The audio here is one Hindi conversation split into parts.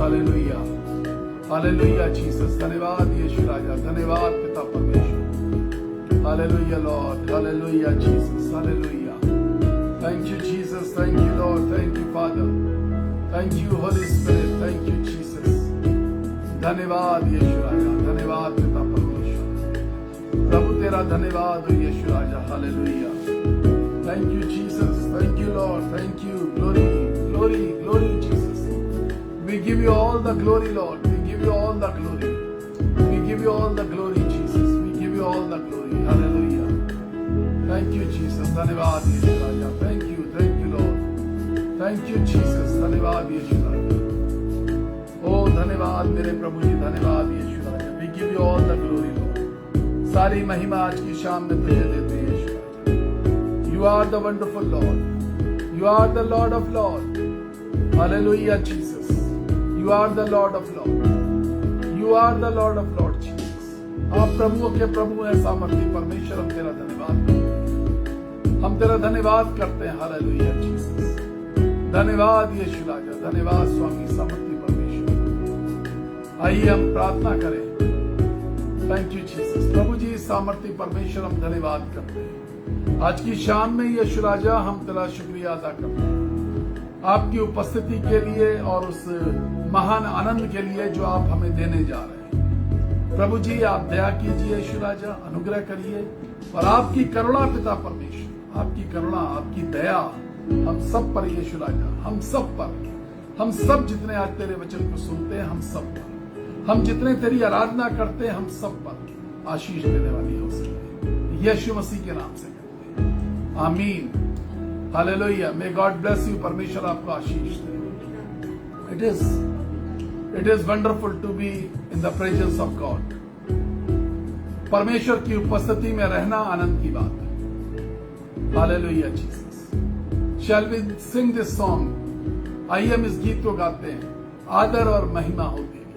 Hallelujah, hallelujah Jesus. धन्यवाद यीशु राजा, धन्यवाद पिता परमेश्वर। Hallelujah Lord, hallelujah Jesus, hallelujah. Thank you Jesus, thank you Lord, thank you father, thank you Holi spirit, thank you Jesus. धन्यवाद यीशु राजा, धन्यवाद पिता परमेश्वर। प्रभु तेरा धन्यवाद हो यीशु राजा, hallelujah. Thank you Jesus, thank you Lord, thank you. Glory, glory, glory Jesus. We give you all the glory, Lord. We give you all the glory. We give you all the glory, Jesus. We give you all the glory. Hallelujah. Thank you, Jesus. धन्यवाद यीशु राजा. Thank you, Lord. Thank you, Jesus. धन्यवाद यीशु राजा. ओ धन्यवाद मेरे प्रभु जी, धन्यवाद यीशु राजा. We give you all the glory, Lord. सारी महिमा आज की शाम में तुझे देते हैं यीशु राजा. You are the wonderful Lord. You are the Lord of Lords. Hallelujah, Jesus. You are the Lord of Lords. You are the Lord of Lords, Jesus. आप प्रभुओं के प्रभु हैं, सामर्थी परमेश्वर। हम तेरा धन्यवाद करते हैं, हम तेरा धन्यवाद करते हैं। Hallelujah Jesus. धन्यवाद यीशु राजा, धन्यवाद स्वामी सामर्थी परमेश्वर। आइए हम प्रार्थना करें। Thank you Jesus. प्रभु जी सामर्थी परमेश्वर, हम धन्यवाद करते हैं आज की शाम में यीशु राजा। हम तेरा शुक्रिया अदा करते हैं आपकी उपस्थिति के लिए और उस महान आनंद के लिए जो आप हमें देने जा रहे हैं। प्रभु जी आप दया कीजिए यीशु राजा, अनुग्रह करिए और आपकी करुणा पिता परमेश्वर, आपकी करुणा, आपकी दया हम सब पर यीशु राजा, हम सब पर, हम सब जितने आज तेरे वचन को सुनते हैं, हम सब पर, हम जितने तेरी आराधना करते हैं, हम सब पर आशीष देने वाली हो सके यीशु मसीह के नाम से करते हैं, amen. Hallelujah. May God bless you. परमेश्वर आपको आशीष दे। It is wonderful to be in the presence of God. परमेश्वर की उपस्थिति में रहना आनंद की बात है। Hallelujah Jesus. Shall we sing this song. आइए हम इस गीत को गाते हैं। आदर और महिमा हो तेरी,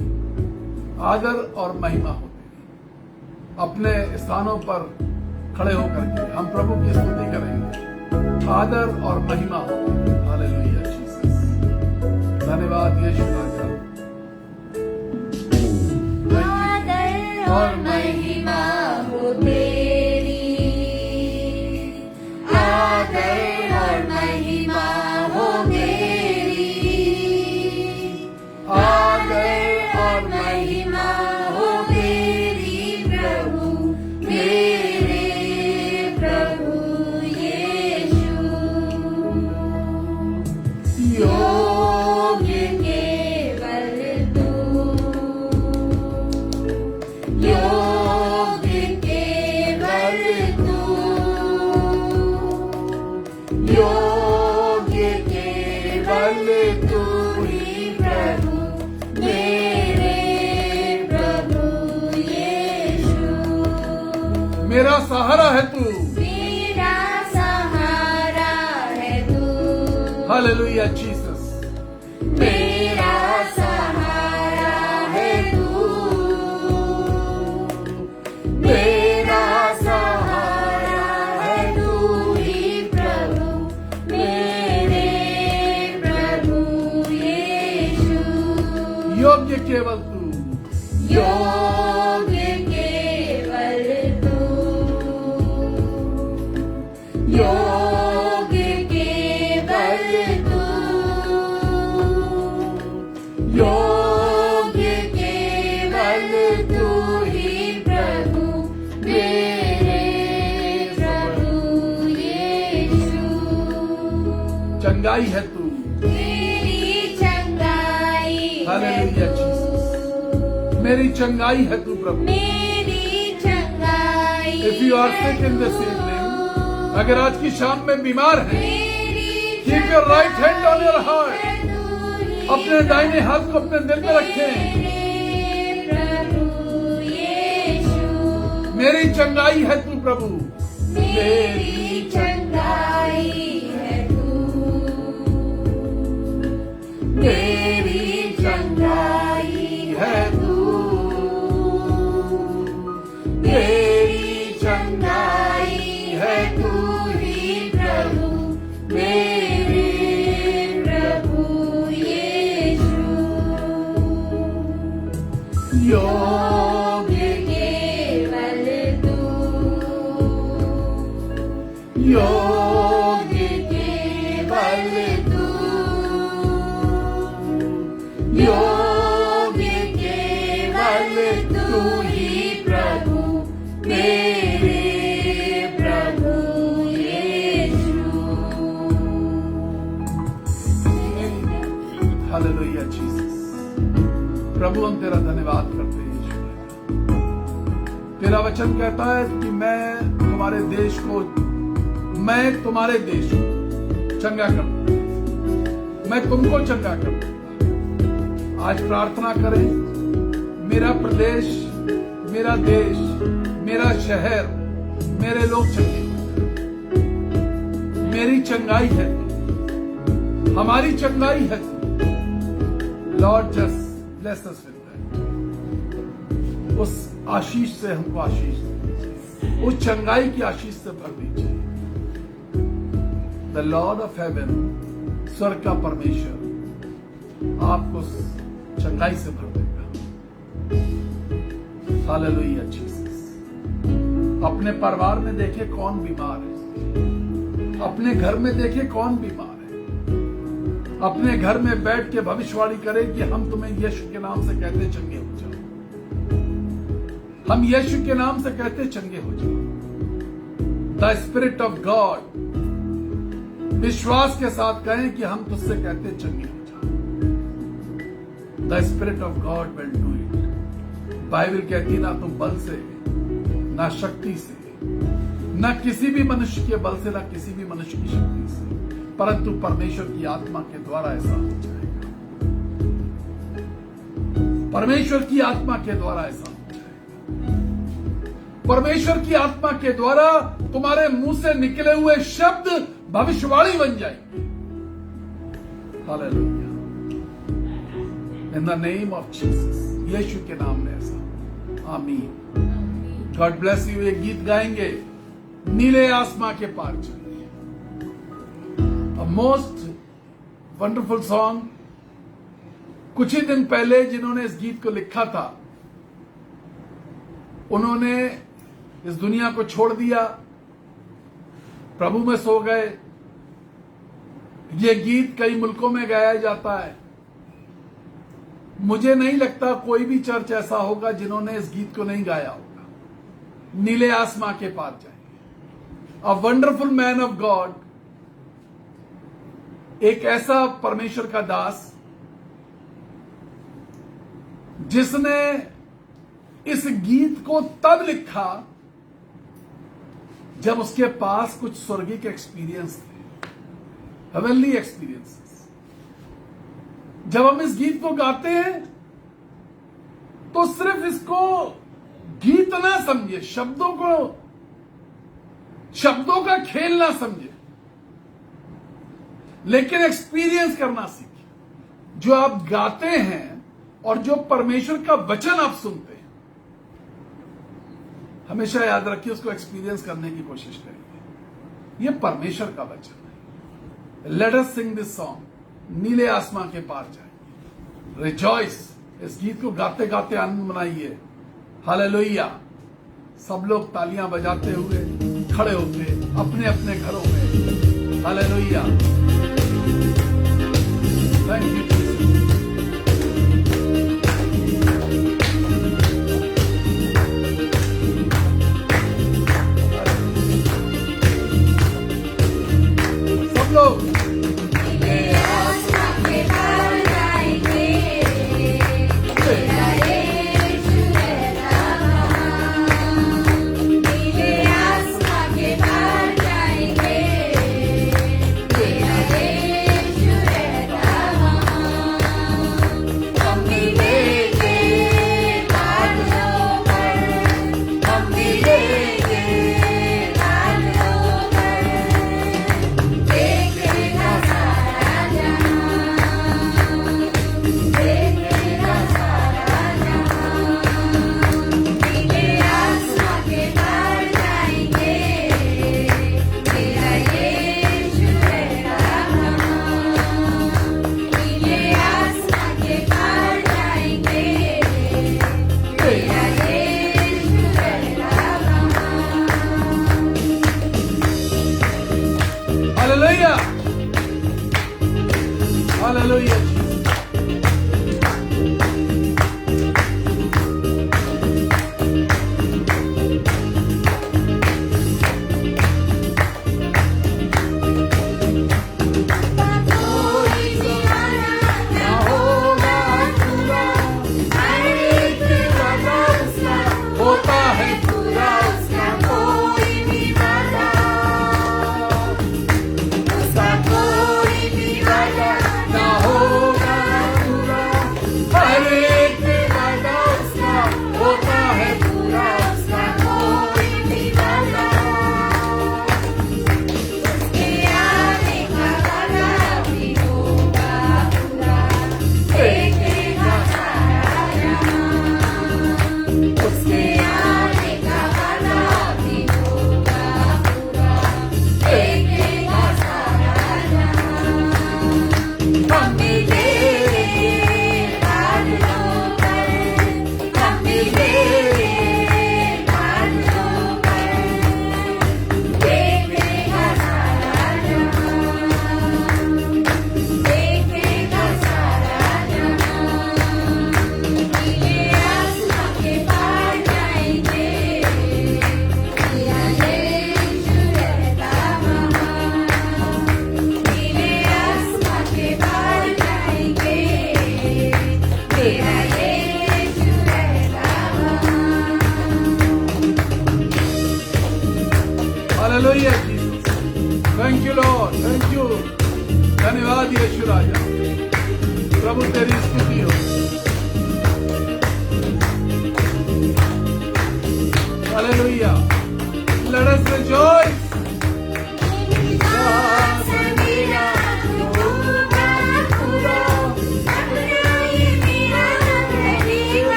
आदर और महिमा हो तेरी। अपने स्थानों पर खड़े होकर के हम प्रभु की स्तुति करेंगे। आदर और महिमा हो। Hallelujah Jesus. धन्यवाद यीशु राजा। आदर और महिमा हो तेरी, आदर और महिमा हो तेरी, आदर और महिमा हो तेरी प्रभु मेरे प्रभु योग्य केवल तू, योग्य केवल तू, योग्य केवल तू ही प्रभु मेरे प्रभु यीशु। मेरा सहारा है तू, मेरा सहारा है तू। Hallelujah Jesus. मेरा सहारा है तू, मेरा सहारा है तू ही प्रभु मेरे प्रभु यीशु। योग्य केवल तू, योग्य केवल तू, योग्य केवल तू, योग्य केवल तू ही प्रभु मेरे प्रभु यीशु। चंगाई है तू, मेरी चंगाई है हालेलुया तू, जीसस। मेरी चंगाई है तू प्रभु। मेरी चंगाई if you are sick in this evening, अगर आज की शाम में बीमार है, keep your right hand on your heart. अपने दाहिने हाथ को अपने दिल में रखें। मेरी चंगाई है तू प्रभु, मेरी चंगाई है तू, मेरी चंगाई है तू, मेरी चंगाई है तू ही प्रभु मेरे प्रभु यीशु। योग्य केवल तू, योग्य केवल तू, योग्य केवल तू ही प्रभु, मेरे प्रभु यीशु। Hallelujah Jesus. प्रभु हम तेरा धन्यवाद करते हैं यीशु। तेरा वचन कहता है कि मैं तुम्हारे देश को चंगा कर दूंगा, मैं तुमको चंगा कर दूंगा। आज प्रार्थना करें, मेरा प्रदेश, मेरा देश, मेरा शहर, मेरे लोग चंगे हो। मेरी चंगाई है, हमारी चंगाई है। Lord just bless us with that. उस आशीष से हमको आशीष दे, उस चंगाई की आशीष से भर दीजिए। द लॉर्ड ऑफ हेवन, स्वर्ग का परमेश्वर आपको चंगाई से भर देगा। Hallelujah Jesus. अपने परिवार में देखे कौन बीमार है, अपने घर में देखे कौन बीमार है। अपने घर में बैठ के भविष्यवाणी करें कि हम तुम्हें यीशु के नाम से कहते चंगे हो जाओ, हम यीशु के नाम से कहते चंगे हो जाओ। द स्पिरिट ऑफ गॉड, विश्वास के साथ कहें कि हम तुझसे कहते चंगे हो जाओ। The spirit of God will do it. Bible कहती ना तुम बल से, ना शक्ति से, ना किसी भी मनुष्य के बल से, ना किसी भी मनुष्य की शक्ति से, परंतु परमेश्वर की आत्मा के द्वारा ऐसा हो जाएगा। परमेश्वर की आत्मा के द्वारा ऐसा हो जाएगा। परमेश्वर की आत्मा के द्वारा तुम्हारे मुंह से निकले हुए शब्द भविष्यवाणी बन जाएंगे। Hallelujah. In the name of Jesus, Yeshu के नाम में ऐसा। आमीन। God bless you. एक गीत गाएंगे, नीले आसमां के पार चलिए। A most wonderful song। कुछ ही दिन पहले जिन्होंने इस गीत को लिखा था, उन्होंने इस दुनिया को छोड़ दिया, प्रभु में सो गए। ये गीत कई मुल्कों में गाया जाता है। मुझे नहीं लगता कोई भी चर्च ऐसा होगा जिन्होंने इस गीत को नहीं गाया होगा। नीले आसमां के पार जाएंगे। A wonderful man of God, एक ऐसा परमेश्वर का दास जिसने इस गीत को तब लिखा जब उसके पास कुछ स्वर्गीय एक्सपीरियंस थे, हेवनली एक्सपीरियंसेस। जब हम इस गीत को गाते हैं तो सिर्फ इसको गीत ना समझे, शब्दों का खेल ना समझे, लेकिन एक्सपीरियंस करना सीखे। जो आप गाते हैं और जो परमेश्वर का वचन आप सुनते हैं, हमेशा याद रखिए उसको एक्सपीरियंस करने की कोशिश करिए। यह परमेश्वर का वचन है। Let us Singh this song, नीले आसमां के पार जाएंगे। रिजॉइस, इस गीत को गाते गाते आनंद मनाइए। हालेलुया। सब लोग तालियां बजाते हुए खड़े होते अपने अपने घरों में। हालेलुया। Thank you Jesus. सब लोग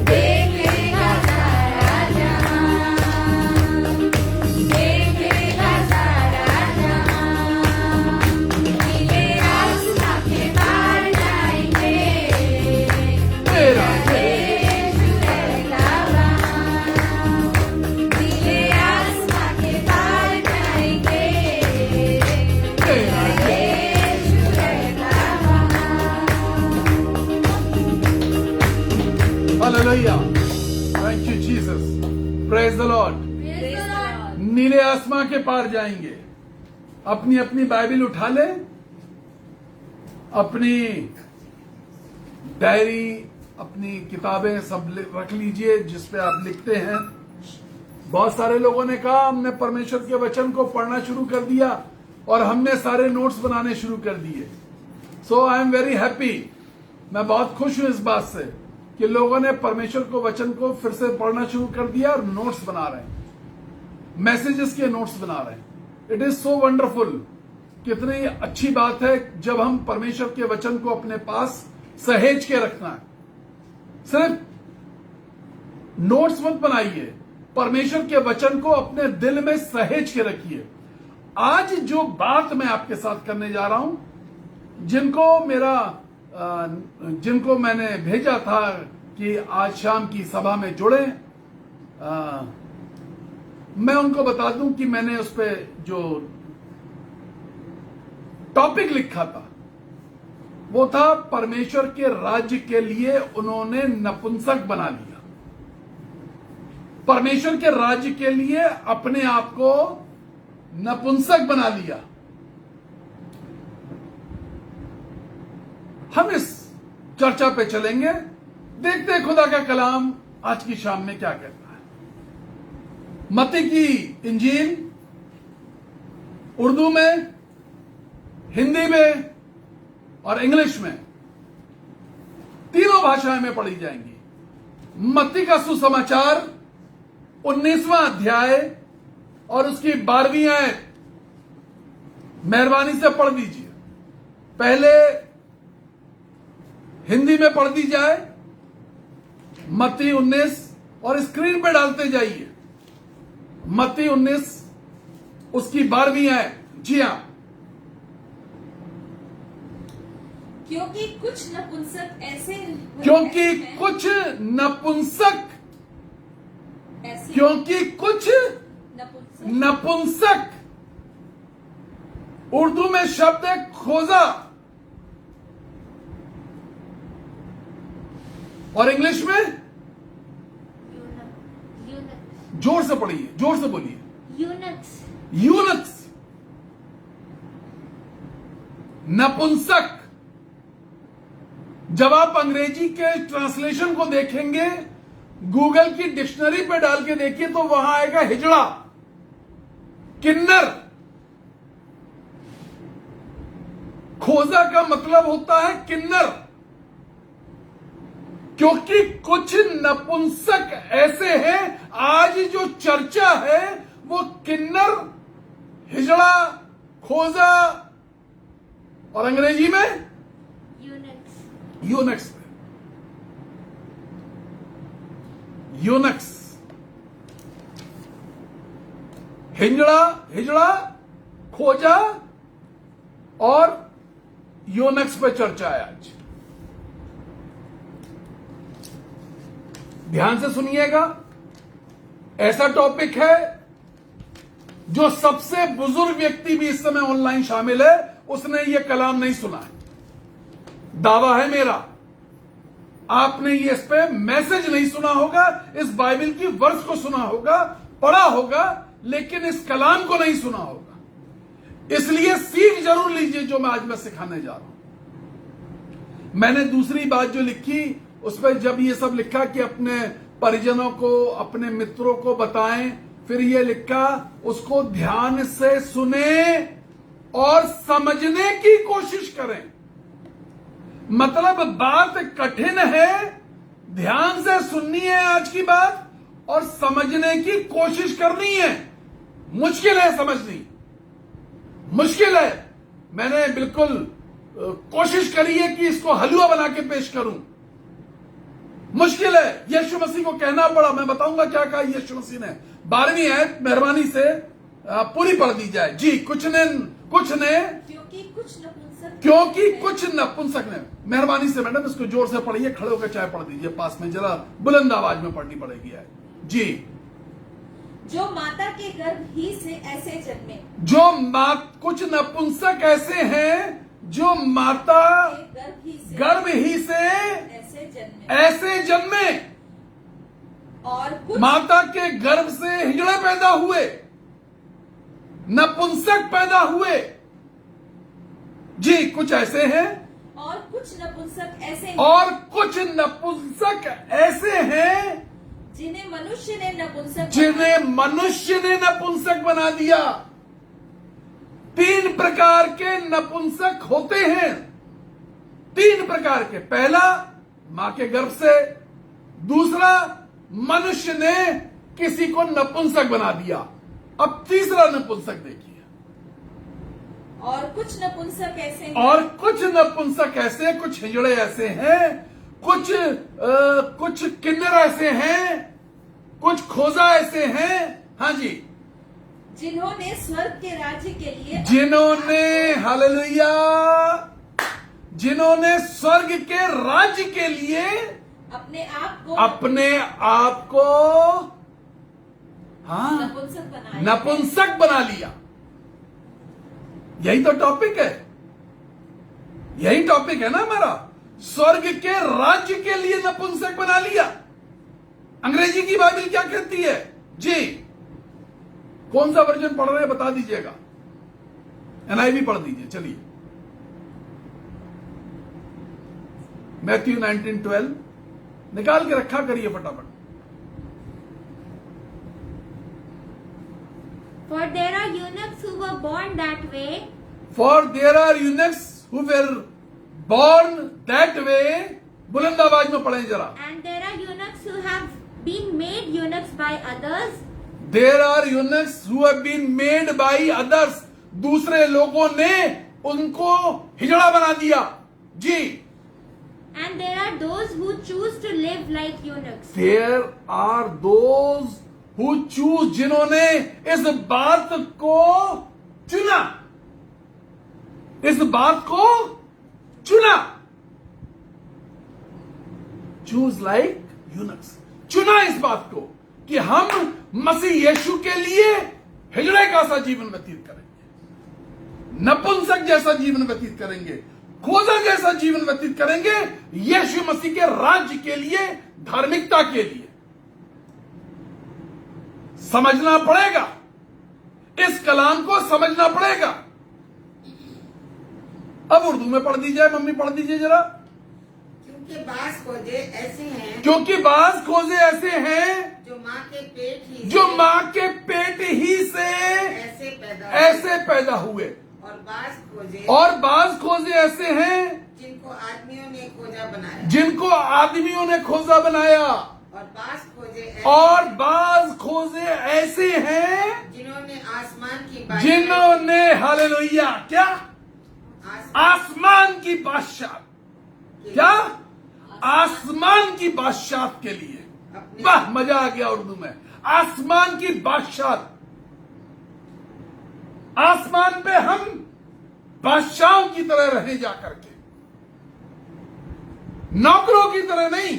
देखेगा सारा जहां, देखेगा सारा जहां। नीले आसमां के पार जाएंगे, मेरा यीशु रहेगा वहां। नीले आसमां के पार जाएंगे, मेरा यीशु रहेगा वहां। Hallelujah, thank you Jesus, praise the Lord. नीले आसमां के पार जाएंगे। अपनी अपनी बाइबल उठा ले, अपनी डायरी, अपनी किताबें सब रख लीजिए जिस पे आप लिखते हैं। बहुत सारे लोगों ने कहा हमने परमेश्वर के वचन को पढ़ना शुरू कर दिया और हमने सारे नोट्स बनाने शुरू कर दिए। सो आई एम वेरी हैप्पी, मैं बहुत खुश हूं इस बात से कि लोगों ने परमेश्वर को वचन को फिर से पढ़ना शुरू कर दिया और नोट्स बना रहे हैं, मैसेजेस के नोट्स बना रहे हैं। इट इज सो वंडरफुल, कितनी अच्छी बात है जब हम परमेश्वर के वचन को अपने पास सहेज के रखना है। सिर्फ नोट्स मत बनाइए, परमेश्वर के वचन को अपने दिल में सहेज के रखिए। आज जो बात मैं आपके साथ करने जा रहा हूं, जिनको मैंने भेजा था कि आज शाम की सभा में जुड़े, मैं उनको बता दूं कि मैंने उस पे जो टॉपिक लिखा था वो था परमेश्वर के राज्य के लिए उन्होंने नपुंसक बना लिया। परमेश्वर के राज्य के लिए अपने आप को नपुंसक बना लिया। हम इस चर्चा पे चलेंगे, देखते हैं खुदा का कलाम आज की शाम में क्या कहता है। मत्ती की इंजील उर्दू में, हिंदी में और इंग्लिश में, तीनों भाषाएं में पढ़ी जाएंगी। मत्ती का सुसमाचार 19वां अध्याय और उसकी 12वीं आयत मेहरबानी से पढ़ दीजिए। पहले हिंदी में पढ़ दी जाए मत्ती 19 और स्क्रीन पे डालते जाइए मत्ती 19 उसकी 12वीं आयत। जी हाँ, क्योंकि कुछ नपुंसक ऐसे नपुंसक उर्दू में शब्द है खोजा और इंग्लिश में जोर से पढ़िए, जोर से बोलिए, यूनक्स, नपुंसक। जब आप अंग्रेजी के ट्रांसलेशन को देखेंगे, गूगल की डिक्शनरी पे डाल के देखिए तो वहां आएगा हिजड़ा, किन्नर। खोजा का मतलब होता है किन्नर, क्योंकि कुछ नपुंसक ऐसे हैं। आज जो चर्चा है वो किन्नर, हिजड़ा, खोजा और अंग्रेजी में यूनक्स, हिजड़ा, खोजा और यूनक्स पे चर्चा है आज। ध्यान से सुनिएगा, ऐसा टॉपिक है जो सबसे बुजुर्ग व्यक्ति भी इस समय ऑनलाइन शामिल है, उसने ये कलाम नहीं सुना है। दावा है मेरा, आपने ये इस पे मैसेज नहीं सुना होगा, इस बाइबल की वर्स को सुना होगा, पढ़ा होगा, लेकिन इस कलाम को नहीं सुना होगा। इसलिए सीख जरूर लीजिए जो मैं आज सिखाने जा रहा हूं। मैंने दूसरी बात जो लिखी उस पर जब ये सब लिखा कि अपने परिजनों को, अपने मित्रों को बताएं, फिर ये लिखा उसको ध्यान से सुने और समझने की कोशिश करें। मतलब बात कठिन है, ध्यान से सुननी है आज की बात और समझने की कोशिश करनी है। मुश्किल है समझनी, मुश्किल है। मैंने बिल्कुल कोशिश करी है कि इसको हलवा बना के पेश करूं। मुश्किल है, यीशु मसीह को कहना पड़ा। मैं बताऊंगा क्या कहा यीशु मसीह ने। 12वीं आयत मेहरबानी से पूरी पढ़ दी जाए जी। कुछ ने क्योंकि कुछ नपुंसक ने, मेहरबानी से मैडम इसको जोर से पढ़िए, खड़े होकर चाहे पढ़ दीजिए, पास में जरा बुलंद आवाज में पढ़नी पड़ेगी है जी। जो माता के गर्भ ही से ऐसे जन्मे, कुछ नपुंसक ऐसे हैं जो माता गर्भ ही से ऐसे जन्मे, और कुछ माता के गर्भ से हिजड़े पैदा हुए, नपुंसक पैदा हुए जी। कुछ ऐसे हैं और कुछ नपुंसक ऐसे हैं, और कुछ नपुंसक ऐसे हैं जिन्हें मनुष्य ने नपुंसक बना दिया। 3 प्रकार के नपुंसक होते हैं, 3 प्रकार के। पहला मां के गर्भ से, दूसरा मनुष्य ने किसी को नपुंसक बना दिया। अब तीसरा नपुंसक देखिए। और कुछ नपुंसक ऐसे हैं, और कुछ नपुंसक ऐसे, कुछ हिजड़े ऐसे हैं, कुछ किन्नर ऐसे हैं, कुछ खोजा ऐसे हैं, हाँ जी, जिन्होंने स्वर्ग के राज्य के लिए हालेलुया, जिन्होंने स्वर्ग के राज्य के लिए अपने आप को हाँ नपुंसक नपुंसक बना लिया। यही तो टॉपिक है, यही टॉपिक है ना हमारा। स्वर्ग के राज्य के लिए नपुंसक बना लिया। अंग्रेजी की बाइबल क्या कहती है जी? कौन सा वर्जन पढ़ रहे हैं बता दीजिएगा। NIV पढ़ दीजिए। चलिए, मैथ्यू 19:12 निकाल के रखा करिए फटाफट। For there are eunuchs who were born that way, For there are eunuchs who were born that way. बुलंद आवाज में पढ़ें जरा। and there are eunuchs who have been made eunuchs by others, There are eunuchs who have been made by others. दूसरे लोगों ने उनको हिजड़ा बना दिया जी। and there are those who choose to live like eunuchs. There are those who choose, जिन्होंने इस बात को चुना, इस बात को चुना। Choose like eunuchs, चुना इस बात को कि हम मसीह यीशु के लिए हिजड़े का सा जीवन व्यतीत करेंगे, नपुंसक जैसा जीवन व्यतीत करेंगे, खोजा जैसा जीवन व्यतीत करेंगे, यीशु मसीह के राज्य के लिए, धार्मिकता के लिए। समझना पड़ेगा, इस कलाम को समझना पड़ेगा। अब उर्दू में पढ़ दीजिए, मम्मी पढ़ दीजिए जरा। क्योंकि बास खोजे ऐसे हैं, क्योंकि बास खोजे ऐसे हैं जो माँ के पेट ही जो माँ के पेट ही से ऐसे पैदा हुए, और बास खोजे ऐसे हैं जिनको आदमियों ने खोजा बनाया, जिनको आदमियों ने खोजा बनाया, और बास खोजे ऐसे हैं जिन्होंने हालेलुया क्या आसमान की बादशाह, क्या आसमान की बादशाह के लिए। वाह, मजा आ गया उर्दू में। आसमान की बादशाह, आसमान पे हम बादशाहों की तरह रहे जाकर के, नौकरों की तरह नहीं,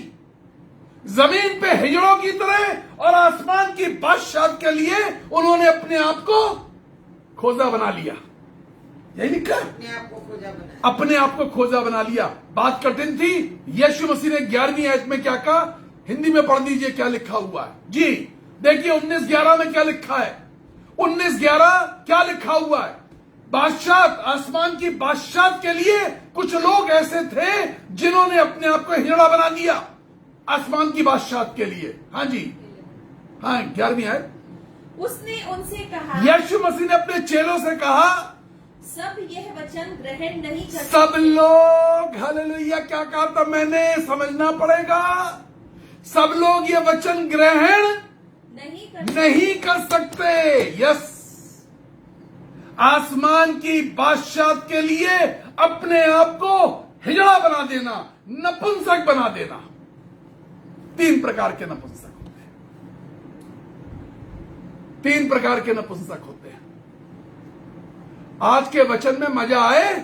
जमीन पे हिजड़ों की तरह, और आसमान की बादशाह के लिए उन्होंने अपने आप को खोजा बना लिया। यही लिखा, अपने आप को खोजा बना लिया। बात कठिन थी। यीशु मसीह ने 11वीं आयत में क्या कहा? हिंदी में पढ़ दीजिए क्या लिखा हुआ है जी। देखिए 19:11 में क्या लिखा है। 19:11 क्या लिखा हुआ है? बादशाह, आसमान की बादशाह के लिए कुछ लोग ऐसे थे जिन्होंने अपने आप को हिजड़ा बना दिया आसमान की बादशाह के लिए। हाँ जी, हाँ 11वीं आयत। उसने उनसे कहा, यीशु मसीह ने अपने चेलों से कहा, सब यह वचन ग्रहण नहीं कर सब लोग, हालेलुया क्या कहा था मैंने, समझना पड़ेगा। सब लोग ये वचन ग्रहण नहीं कर सकते। यस, आसमान की बादशाह के लिए अपने आप को हिजड़ा बना देना, नपुंसक बना देना। 3 प्रकार के नपुंसक होते हैं। 3 प्रकार के नपुंसक होते हैं। आज के वचन में मजा आए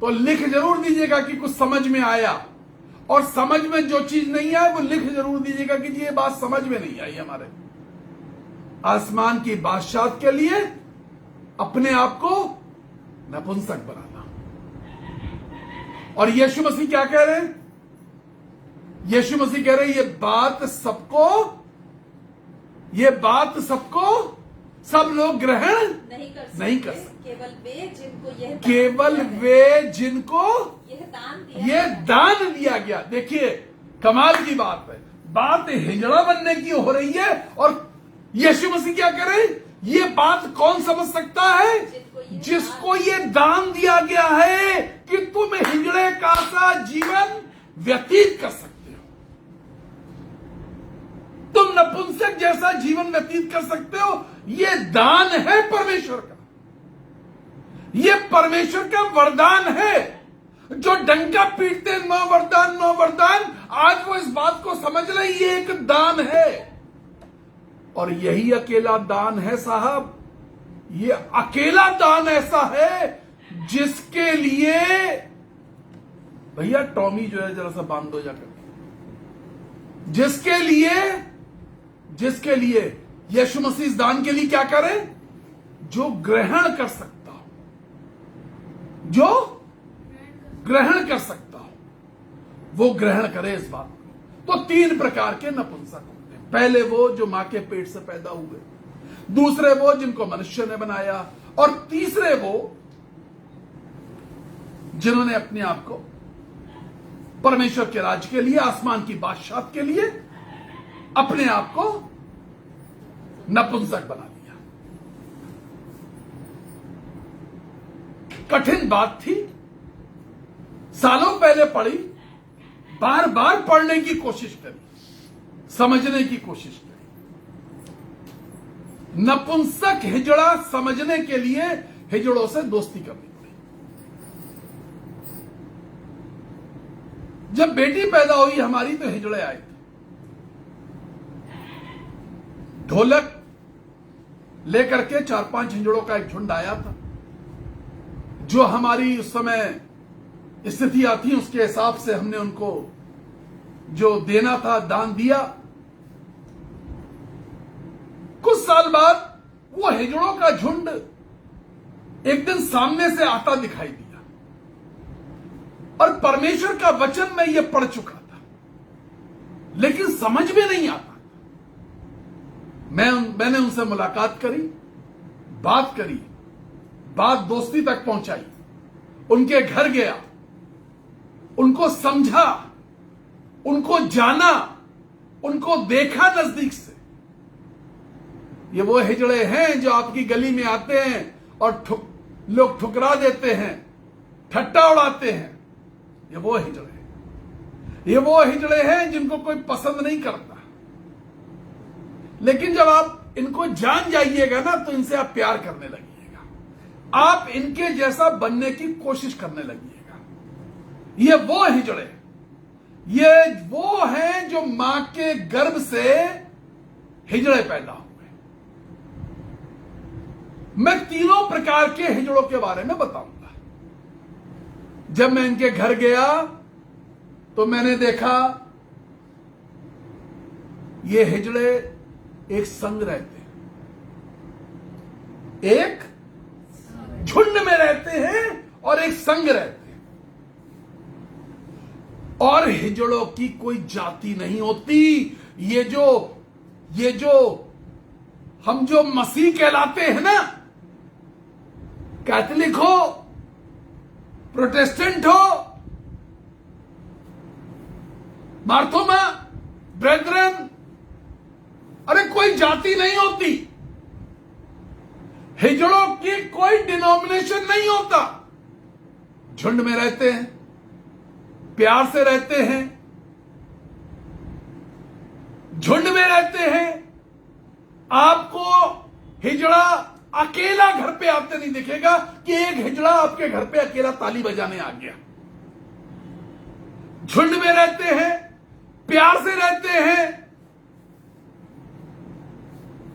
तो लिख जरूर दीजिएगा कि कुछ समझ में आया, और समझ में जो चीज नहीं आए वो लिख जरूर दीजिएगा कि ये बात समझ में नहीं आई हमारे। आसमान की बादशाह के लिए अपने आप को नपुंसक बनाना। और यीशु मसीह क्या कह रहे हैं? यीशु मसीह कह रहे हैं ये बात सबको सब लोग ग्रहण नहीं कर सकते। केवल वे जिनको ये दान दिया गया। देखिए कमाल की बात है, बात हिजड़ा बनने की हो रही है, और यीशु मसीह क्या कह रहे हैं? ये बात कौन समझ सकता है? जिसको ये दान दिया गया है कि तुम हिजड़े का सा जीवन व्यतीत कर सकते हो, तुम नपुंसक जैसा जीवन व्यतीत कर सकते हो। ये दान है परमेश्वर का, ये परमेश्वर का वरदान है। जो डंका पीटते 9 वरदान 9 वरदान, आज वो इस बात को समझ ले ये एक दान है। और यही अकेला दान है साहब, ये अकेला दान ऐसा है जिसके लिए, भैया टॉमी जो है जरा सा बांध दो जाकर, जिसके लिए यीशु मसीह इस दान के लिए क्या करे? जो ग्रहण कर सकता हो, जो ग्रहण कर सकता हो वो ग्रहण करे इस बात को। तो 3 प्रकार के नपुंसक होते हैं। पहले वो जो मां के पेट से पैदा हुए, दूसरे वो जिनको मनुष्य ने बनाया, और तीसरे वो जिन्होंने अपने आप को परमेश्वर के राज्य के लिए, आसमान की बादशाह के लिए अपने आप को नपुंसक बना लिया। कठिन बात थी, सालों पहले पढ़ी, बार बार पढ़ने की कोशिश करी, समझने की कोशिश करी। नपुंसक हिजड़ा समझने के लिए हिजड़ों से दोस्ती करनी पड़ी। जब बेटी पैदा हुई हमारी तो हिजड़े आए थे। ढोलक लेकर के 4-5 हिजड़ों का एक झुंड आया था। जो हमारी उस समय स्थितियां थी उसके हिसाब से हमने उनको जो देना था दान दिया। कुछ साल बाद वो हिजड़ों का झुंड एक दिन सामने से आता दिखाई दिया, और परमेश्वर का वचन मैं ये पढ़ चुका था, लेकिन समझ में नहीं आता। मैंने उनसे मुलाकात करी, बात करी, बात दोस्ती तक पहुंचाई, उनके घर गया, उनको समझा, उनको जाना, उनको देखा नजदीक से। ये वो हिजड़े हैं जो आपकी गली में आते हैं और लोग ठुकरा देते हैं, ठट्टा उड़ाते हैं। ये वो हिजड़े हैं जिनको कोई पसंद नहीं करता, लेकिन जब आप इनको जान जाइएगा ना तो इनसे आप प्यार करने लगिएगा, आप इनके जैसा बनने की कोशिश करने लगिएगा। ये वो हिजड़े, ये वो हैं जो मां के गर्भ से हिजड़े पैदा हुए। मैं 3 प्रकार के हिजड़ों के बारे में बताऊंगा। जब मैं इनके घर गया तो मैंने देखा ये हिजड़े एक संग रहते हैं, एक झुंड में रहते हैं और एक संग रहते हैं। और हिजड़ों की कोई जाति नहीं होती। ये जो हम जो मसीह कहलाते हैं ना, कैथोलिक हो, प्रोटेस्टेंट हो, मार्थोमा, ब्रेदरन, अरे कोई जाति नहीं होती। हिजड़ों की कोई डिनोमिनेशन नहीं होता। झुंड में रहते हैं, प्यार से रहते हैं, झुंड में रहते हैं। आपको हिजड़ा अकेला घर पे आते नहीं दिखेगा कि एक हिजड़ा आपके घर पे अकेला ताली बजाने आ गया। झुंड में रहते हैं, प्यार से रहते हैं,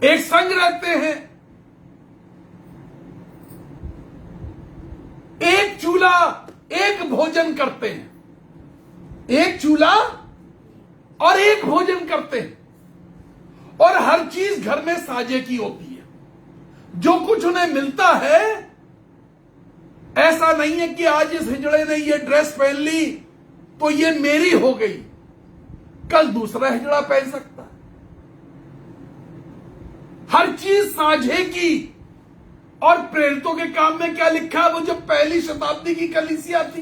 एक संग रहते हैं, एक चूल्हा एक भोजन करते हैं, एक चूल्हा और एक भोजन करते हैं, और हर चीज घर में साझे की होती है। जो कुछ उन्हें मिलता है, ऐसा नहीं है कि आज इस हिजड़े ने ये ड्रेस पहन ली तो ये मेरी हो गई, कल दूसरा हिजड़ा पहन सकता है। हर चीज साझे की। और प्रेरितों के काम में क्या लिखा है? वो जब पहली शताब्दी की कलीसिया थी,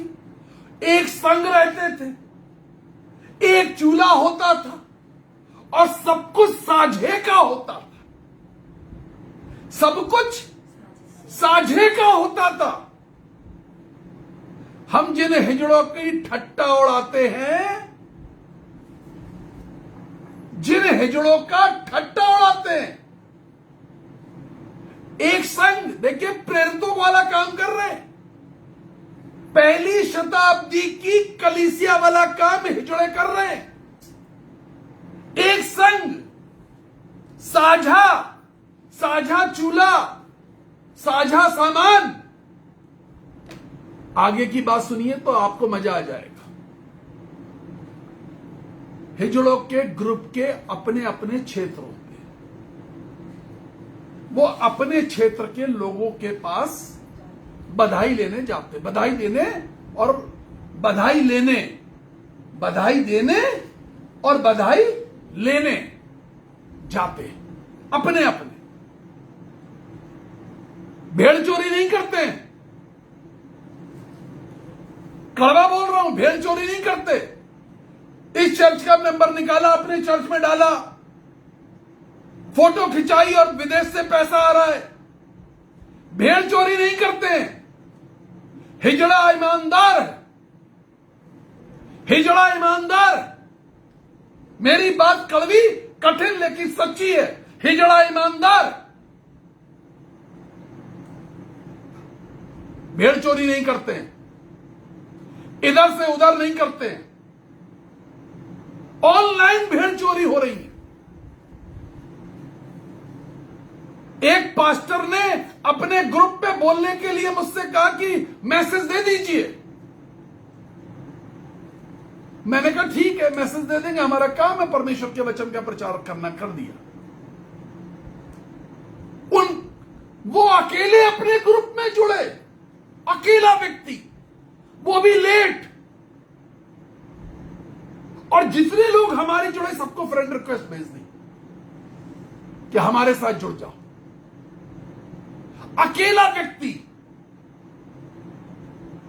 एक संग रहते थे, एक चूल्हा होता था और सब कुछ साझे का होता था। सब कुछ साझे का होता था। हम जिन हिजड़ों की ठट्टा उड़ाते हैं, जिन हिजड़ों का ठट्टा उड़ाते हैं, एक संग, देखिए प्रेरितों वाला काम कर रहे हैं। पहली शताब्दी की कलीसिया वाला काम हिजड़े कर रहे हैं। एक संग, साझा, साझा चूल्हा, साझा सामान। आगे की बात सुनिए तो आपको मजा आ जाएगा। हिजड़ों के ग्रुप के अपने अपने क्षेत्र होते हैं। वो अपने क्षेत्र के लोगों के पास बधाई लेने जाते, बधाई देने और बधाई लेने, बधाई देने और बधाई लेने जाते हैं अपने अपने। भेड़ चोरी नहीं करते हैं, कड़वा बोल रहा हूं, भेड़ चोरी नहीं करते। इस चर्च का मेंबर निकाला, अपने चर्च में डाला, फोटो खिंचाई और विदेश से पैसा आ रहा है। भेड़ चोरी नहीं करते हैं। हिजड़ा ईमानदार है, हिजड़ा ईमानदार है। मेरी बात कड़वी, कठिन लेकिन सच्ची है। हिजड़ा ईमानदार, भेड़ चोरी नहीं करते हैं, इधर से उधर नहीं करते हैं। ऑनलाइन भेड़ चोरी हो रही है। एक पास्टर ने अपने ग्रुप पे बोलने के लिए मुझसे कहा कि मैसेज दे दीजिए। मैंने कहा ठीक है, मैसेज दे देंगे, हमारा काम है परमेश्वर के वचन का प्रचार करना। कर दिया। वो अकेले अपने ग्रुप में जुड़े, अकेला व्यक्ति, वो भी लेट। और जितने लोग हमारे जुड़े सबको फ्रेंड रिक्वेस्ट भेज दी कि हमारे साथ जुड़ जाओ। अकेला व्यक्ति,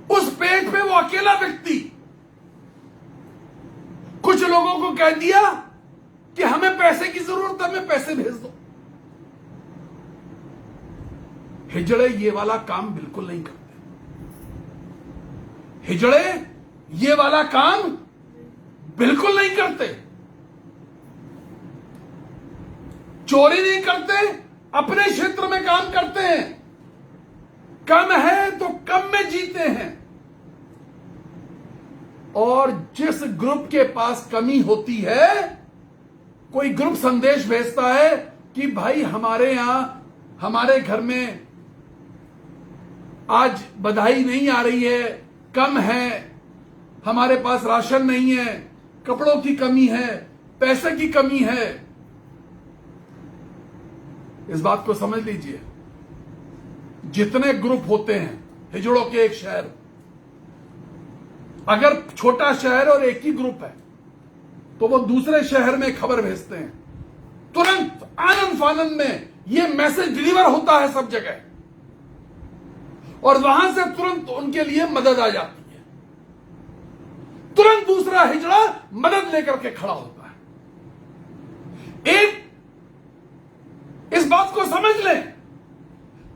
उस पेज पे वो अकेला व्यक्ति। कुछ लोगों को कह दिया कि हमें पैसे की जरूरत है, हमें पैसे भेज दो। हिजड़े ये वाला काम बिल्कुल नहीं करते। हिजड़े ये वाला काम बिल्कुल नहीं करते। चोरी नहीं करते, अपने क्षेत्र में काम करते हैं। कम है तो कम में जीते हैं। और जिस ग्रुप के पास कमी होती है, कोई ग्रुप संदेश भेजता है कि भाई हमारे यहां, हमारे घर में आज बधाई नहीं आ रही है, कम है, हमारे पास राशन नहीं है, कपड़ों की कमी है, पैसे की कमी है। इस बात को समझ लीजिए। जितने ग्रुप होते हैं हिजड़ों के एक शहर, अगर छोटा शहर और एक ही ग्रुप है तो वो दूसरे शहर में खबर भेजते हैं। तुरंत आनंद फानंद में ये मैसेज डिलीवर होता है सब जगह, और वहां से तुरंत उनके लिए मदद आ जाती है। तुरंत दूसरा हिजड़ा मदद लेकर के खड़ा होता है। एक इस बात को समझ ले,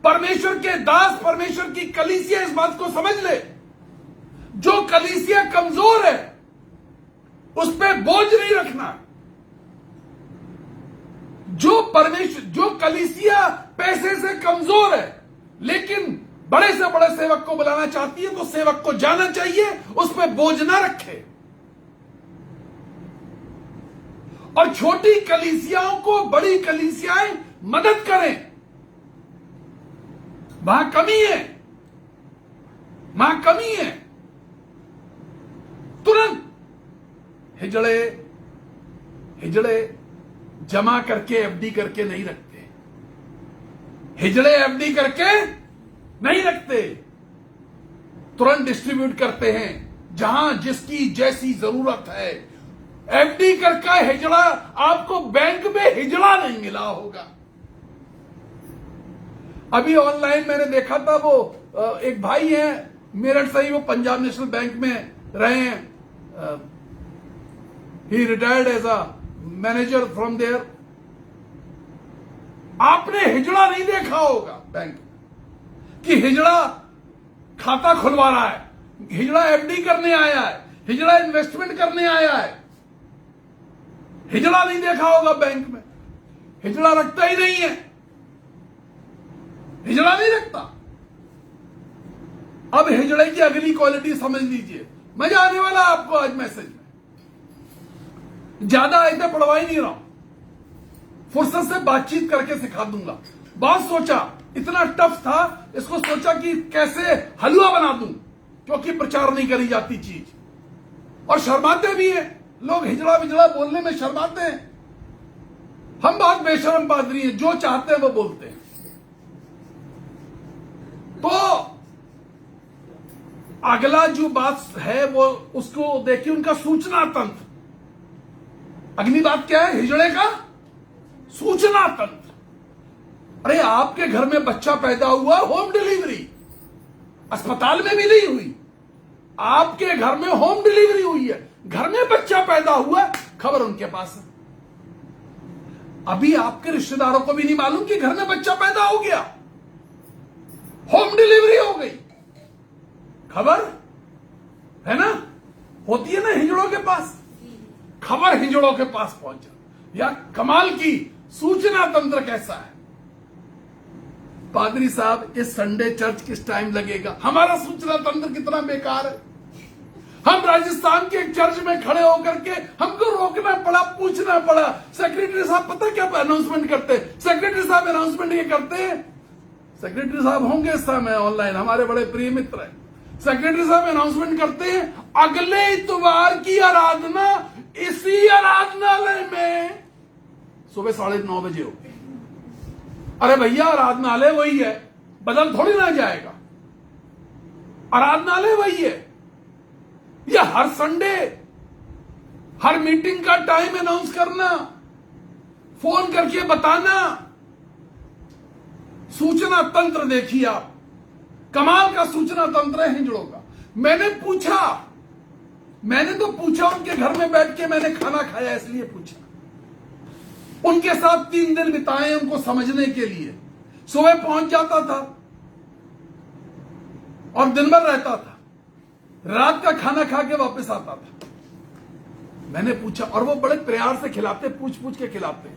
परमेश्वर के दास, परमेश्वर की कलीसिया इस बात को समझ ले। जो कलीसिया कमजोर है उस पे बोझ नहीं रखना। जो कलीसिया पैसे से कमजोर है लेकिन बड़े से बड़े सेवक को बुलाना चाहती है, तो सेवक को जाना चाहिए, उस पर बोझ ना रखे। और छोटी कलीसियाओं को बड़ी कलीसियाएं मदद करें। वहां कमी है, वहां कमी है। तुरंत हिजड़े जमा करके एफडी करके नहीं रखते। हिजड़े एफडी करके नहीं रखते, तुरंत डिस्ट्रीब्यूट करते हैं जहां जिसकी जैसी जरूरत है। एफडी करके हिजड़ा, आपको बैंक में हिजड़ा नहीं मिला होगा। अभी ऑनलाइन मैंने देखा था, वो एक भाई है मेरठ से ही, वो पंजाब नेशनल बैंक में रहे हैं। He retired as a manager from there. आपने हिजड़ा नहीं देखा होगा बैंक कि हिजड़ा खाता खुलवा रहा है, हिजड़ा एफडी करने आया है, हिजड़ा इन्वेस्टमेंट करने आया है। हिजड़ा नहीं देखा होगा बैंक में। हिजड़ा रखता ही नहीं है, हिजड़ा नहीं रखता। अब हिजड़े की अगली क्वालिटी समझ लीजिए। मजा आने वाला आपको आज मैसेज में। ज्यादा आयतें पढ़वा ही नहीं रहा हूं, फुर्सत से बातचीत करके सिखा दूंगा। बहुत सोचा, इतना टफ था, इसको सोचा कि कैसे हलवा बना दूं, क्योंकि प्रचार नहीं करी जाती चीज। और शर्माते भी हैं लोग, हिजड़ा विजड़ा बोलने में शर्माते हैं। हम बहुत बेशरम पादरी हैं, जो चाहते हैं वो बोलते हैं। तो अगला जो बात है वो उसको देखिए, उनका सूचना तंत्र। अगली बात क्या है? हिजड़े का सूचना तंत्र। अरे आपके घर में बच्चा पैदा हुआ, होम डिलीवरी, अस्पताल में भी नहीं हुई, आपके घर में होम डिलीवरी हुई है, घर में बच्चा पैदा हुआ, खबर उनके पास है। अभी आपके रिश्तेदारों को भी नहीं मालूम कि घर में बच्चा पैदा हो गया, होम डिलीवरी हो गई, खबर है ना, होती है ना हिजड़ों के पास। खबर हिजड़ों के पास पहुंचा। या कमाल की सूचना तंत्र कैसा है। पादरी साहब, इस संडे चर्च किस टाइम लगेगा? हमारा सूचना तंत्र कितना बेकार है। हम राजस्थान के एक चर्च में खड़े होकर के हमको रोकना पड़ा, पूछना पड़ा, सेक्रेटरी साहब पता क्या अनाउंसमेंट करते? सेक्रेटरी साहब अनाउंसमेंट ये करते हैं, सेक्रेटरी साहब होंगे इस समय ऑनलाइन, हमारे बड़े प्रिय मित्र हैं। सेक्रेटरी साहब अनाउंसमेंट करते हैं, अगले इतवार की आराधना इसी आराधनालय में सुबह 9:30 बजे होगी। अरे भैया, आराधनालय वही है, बदल थोड़ी ना जाएगा। आराधनालय वही है। या हर संडे हर मीटिंग का टाइम अनाउंस करना, फोन करके बताना। सूचना तंत्र देखिए आप, कमाल का सूचना तंत्र है हिजड़ों का। मैंने तो पूछा उनके घर में बैठ के, मैंने खाना खाया इसलिए पूछा। उनके साथ 3 दिन बिताए उनको समझने के लिए। सुबह पहुंच जाता था और दिन भर रहता था, रात का खाना खा के वापस आता था। मैंने पूछा, और वो बड़े प्यार से खिलाते, पूछ पूछ के खिलाते,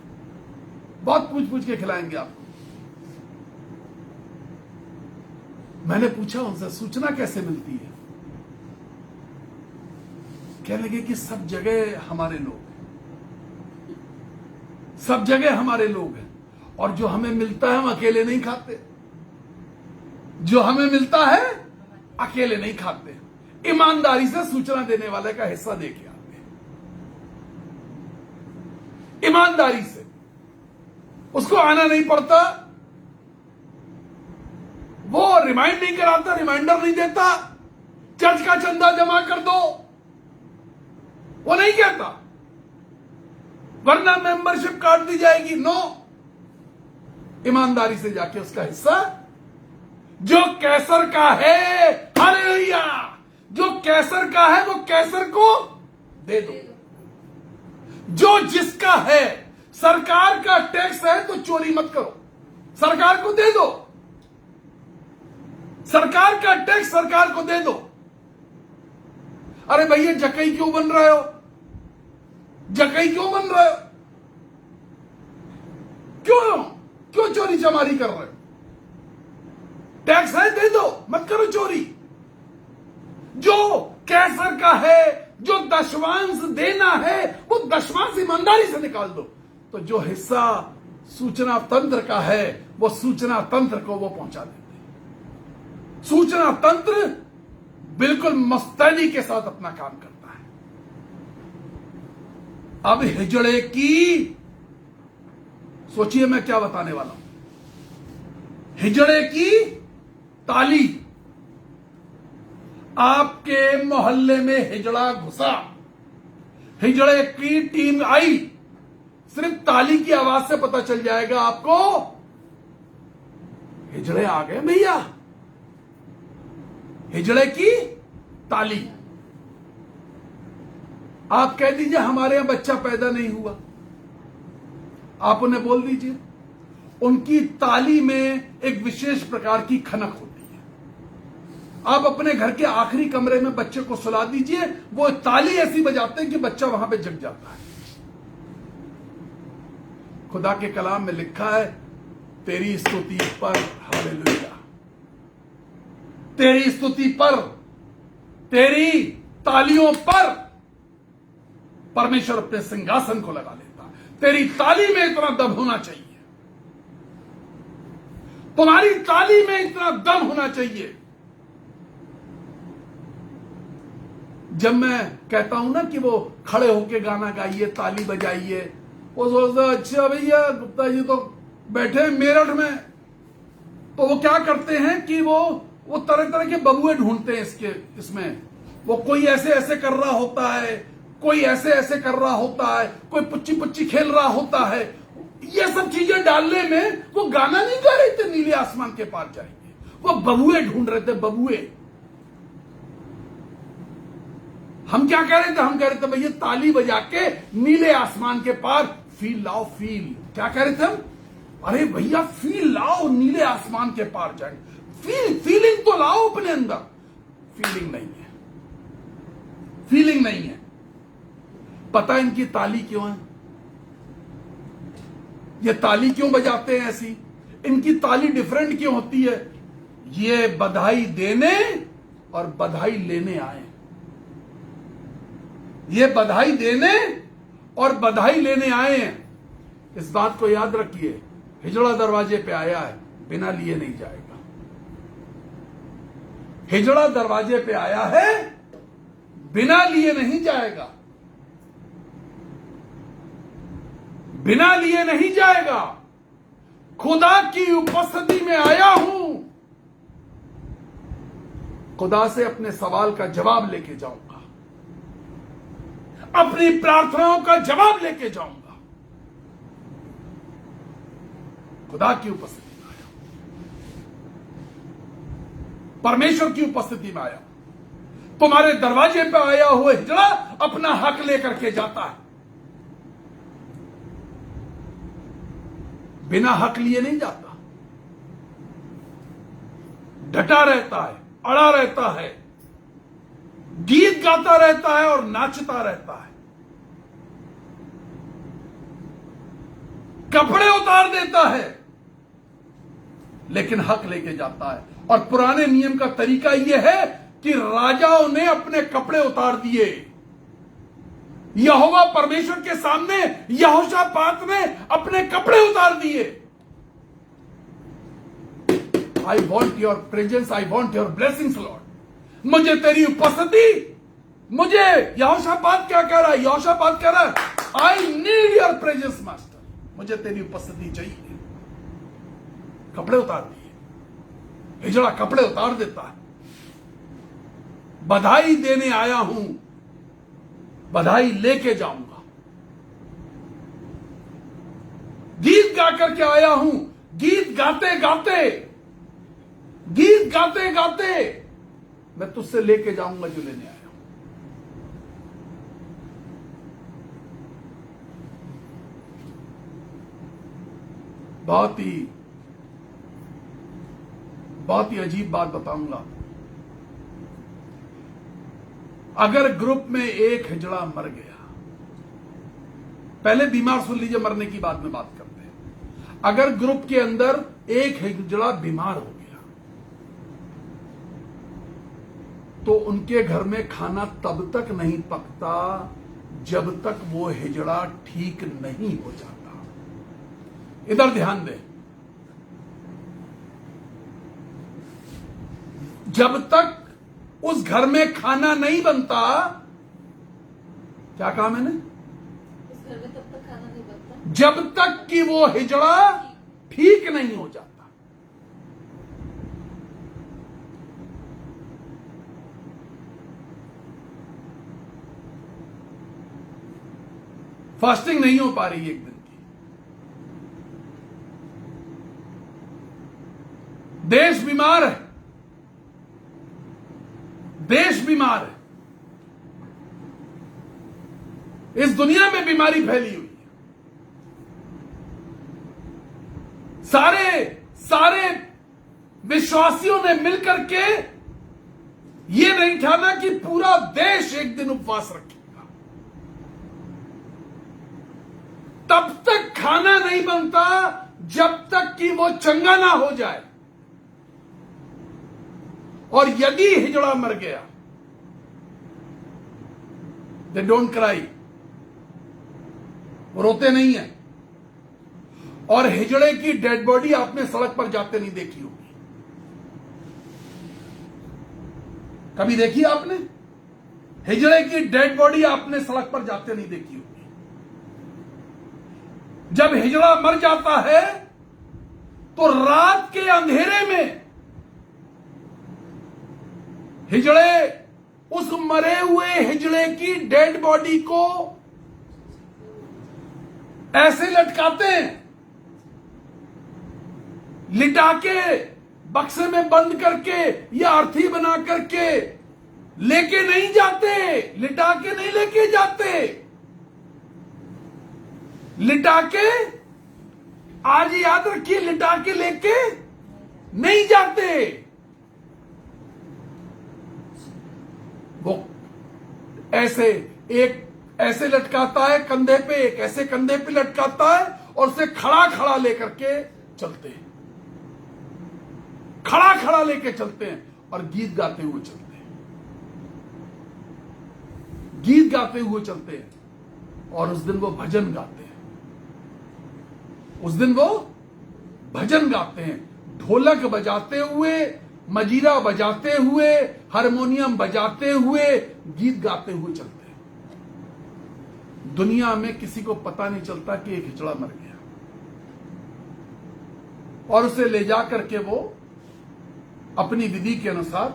बहुत पूछ पूछ के खिलाएंगे आपको। मैंने पूछा उनसे, सूचना कैसे मिलती है? कहने लगे कि सब जगह हमारे लोग हैं, सब जगह हमारे लोग हैं, और जो हमें मिलता है हम अकेले नहीं खाते। जो हमें मिलता है अकेले नहीं खाते। ईमानदारी से सूचना देने वाले का हिस्सा देके आते हैं, ईमानदारी से। उसको आना नहीं पड़ता, वो रिमाइंड नहीं कराता, रिमाइंडर नहीं देता, चर्च का चंदा जमा कर दो, वो नहीं कहता, वरना मेंबरशिप काट दी जाएगी। नो, ईमानदारी से जाके उसका हिस्सा जो कैसर का है, हालेलुया, जो कैसर का है वो कैसर को दे दो। जो जिसका है, सरकार का टैक्स है तो चोरी मत करो, सरकार को दे दो। सरकार का टैक्स सरकार को दे दो। अरे भैया, जकई क्यों बन रहे हो? जकई क्यों बन रहे हो? चमारी कर रहे हो? टैक्स है दे दो, मत करो चोरी। जो कैसर का है, जो दशवांश देना है, वो दशवांश ईमानदारी से निकाल दो। तो जो हिस्सा सूचना तंत्र का है, वो सूचना तंत्र को वो पहुंचा देते। सूचना तंत्र बिल्कुल मुस्तैदी के साथ अपना काम करता है। अब हिजड़े की सोचिए मैं क्या बताने वाला हूं। हिजड़े की ताली। आपके मोहल्ले में हिजड़ा घुसा, हिजड़े की टीम आई, सिर्फ ताली की आवाज से पता चल जाएगा आपको हिजड़े आ गए भैया। हिजड़े की ताली। आप कह दीजिए हमारे यहां बच्चा पैदा नहीं हुआ, आप उन्हें बोल दीजिए उनकी ताली में एक विशेष प्रकार की खनक होती है। आप अपने घर के आखिरी कमरे में बच्चे को सुला दीजिए, वो ताली ऐसी बजाते हैं कि बच्चा वहां पे जग जाता है। खुदा के कलाम में लिखा है, तेरी स्तुति पर, हालेलुया, तेरी स्तुति पर, तेरी तालियों पर परमेश्वर अपने सिंहासन को लगा लेता है। तेरी ताली में इतना दम होना चाहिए, तुम्हारी ताली में इतना दम होना चाहिए। जब मैं कहता हूं ना कि वो खड़े होके गाना गाइए, ताली बजाइए, वो सोचता अच्छा भैया गुप्ता जी तो बैठे मेरठ में, तो वो क्या करते हैं कि वो तरह तरह के बबुए ढूंढते हैं इसमें। वो कोई ऐसे ऐसे कर रहा होता है, कोई ऐसे ऐसे कर रहा होता है, कोई पुच्ची पुच्ची खेल रहा होता है। ये सब चीजें डालने में वो गाना नहीं गा रहे थे नीले आसमान के पार जाएंगे, वो बबुए ढूंढ रहे थे, बबुए। हम क्या कह रहे थे? हम कह रहे थे भैया ताली बजा के नीले आसमान के पार फील लाओ, फील। क्या कह रहे थे हम? अरे भैया फील लाओ, नीले आसमान के पार जाएंगे। फीलिंग तो लाओ अपने अंदर। फीलिंग नहीं है, फीलिंग नहीं है। पता है इनकी ताली क्यों है? ये ताली क्यों बजाते हैं ऐसी? इनकी ताली डिफरेंट क्यों होती है? ये बधाई देने और बधाई लेने आए। ये बधाई देने और बधाई लेने आए हैं। इस बात को याद रखिए, हिजड़ा दरवाजे पे आया है, बिना लिए नहीं जाएगा। हिजड़ा दरवाजे पे आया है, बिना लिए नहीं जाएगा, बिना लिए नहीं जाएगा। खुदा की उपस्थिति में आया हूं, खुदा से अपने सवाल का जवाब लेके जाऊंगा, अपनी प्रार्थनाओं का जवाब लेके जाऊंगा। खुदा की उपस्थिति में आया, परमेश्वर की उपस्थिति में आया। तुम्हारे दरवाजे पे आया हुआ हिजड़ा अपना हक लेकर के जाता है, बिना हक लिए नहीं जाता। डटा रहता है, अड़ा रहता है, गीत गाता रहता है और नाचता रहता है, कपड़े उतार देता है, लेकिन हक लेके जाता है। और पुराने नियम का तरीका यह है कि राजाओं ने अपने कपड़े उतार दिए। यहोवा परमेश्वर के सामने यहोशापात ने अपने कपड़े उतार दिए। I want your presence, I want your blessings Lord. मुझे तेरी उपस्थिति, मुझे यहोशापात क्या कह रहा है? यहोशापात कह रहा है I need your presence master, मुझे तेरी उपस्थिति चाहिए। कपड़े उतार दिए, हिजड़ा कपड़े उतार देता है। बधाई देने आया हूं, बधाई लेके जाऊंगा। गीत गा करके आया हूं, गीत गाते गाते, गीत गाते गाते मैं तुझसे लेके जाऊंगा जो लेने आया हूं। बहुत ही अजीब बात बताऊंगा। अगर ग्रुप में एक हिजड़ा मर गया, पहले बीमार सुन लीजिए, मरने की बाद में बात करते हैं। अगर ग्रुप के अंदर एक हिजड़ा बीमार हो गया तो उनके घर में खाना तब तक नहीं पकता जब तक वो हिजड़ा ठीक नहीं हो जाता। इधर ध्यान दें, जब तक उस घर में खाना नहीं बनता, क्या कहा मैंने? उस घर में तब तक खाना नहीं बनता जब तक कि वो हिजड़ा ठीक नहीं हो जाता। फास्टिंग नहीं हो पा रही एक दिन की। देश बीमार है, देश बीमार है, इस दुनिया में बीमारी फैली हुई है। सारे विश्वासियों ने मिलकर के ये नहीं ठाना कि पूरा देश एक दिन उपवास रखेगा। तब तक खाना नहीं बनता जब तक कि वो चंगा ना हो जाए। और यदि हिजड़ा मर गया, दे डोंट क्राई, वो रोते नहीं है। और हिजड़े की डेड बॉडी आपने सड़क पर जाते नहीं देखी होगी। कभी देखी आपने? हिजड़े की डेड बॉडी आपने सड़क पर जाते नहीं देखी होगी। जब हिजड़ा मर जाता है तो रात के अंधेरे में हिजड़े उस मरे हुए हिजड़े की डेड बॉडी को ऐसे लटकाते हैं, लिटा के बक्से में बंद करके या अर्थी बना करके लेके नहीं जाते, लिटा के नहीं लेके जाते। लिटा के, आज याद रखिए, लिटा के लेके नहीं जाते। वो ऐसे एक ऐसे लटकाता है कंधे पे, एक ऐसे कंधे पे लटकाता है और उसे खड़ा खड़ा लेकर के चलते हैं, खड़ा खड़ा लेके चलते हैं और गीत गाते हुए चलते हैं, गीत गाते हुए चलते हैं। और उस दिन वो भजन गाते हैं, उस दिन वो भजन गाते हैं, ढोलक बजाते हुए, मजीरा बजाते हुए, हारमोनियम बजाते हुए, गीत गाते हुए चलते हैं। दुनिया में किसी को पता नहीं चलता कि एक हिजड़ा मर गया, और उसे ले जाकर के वो अपनी विधि के अनुसार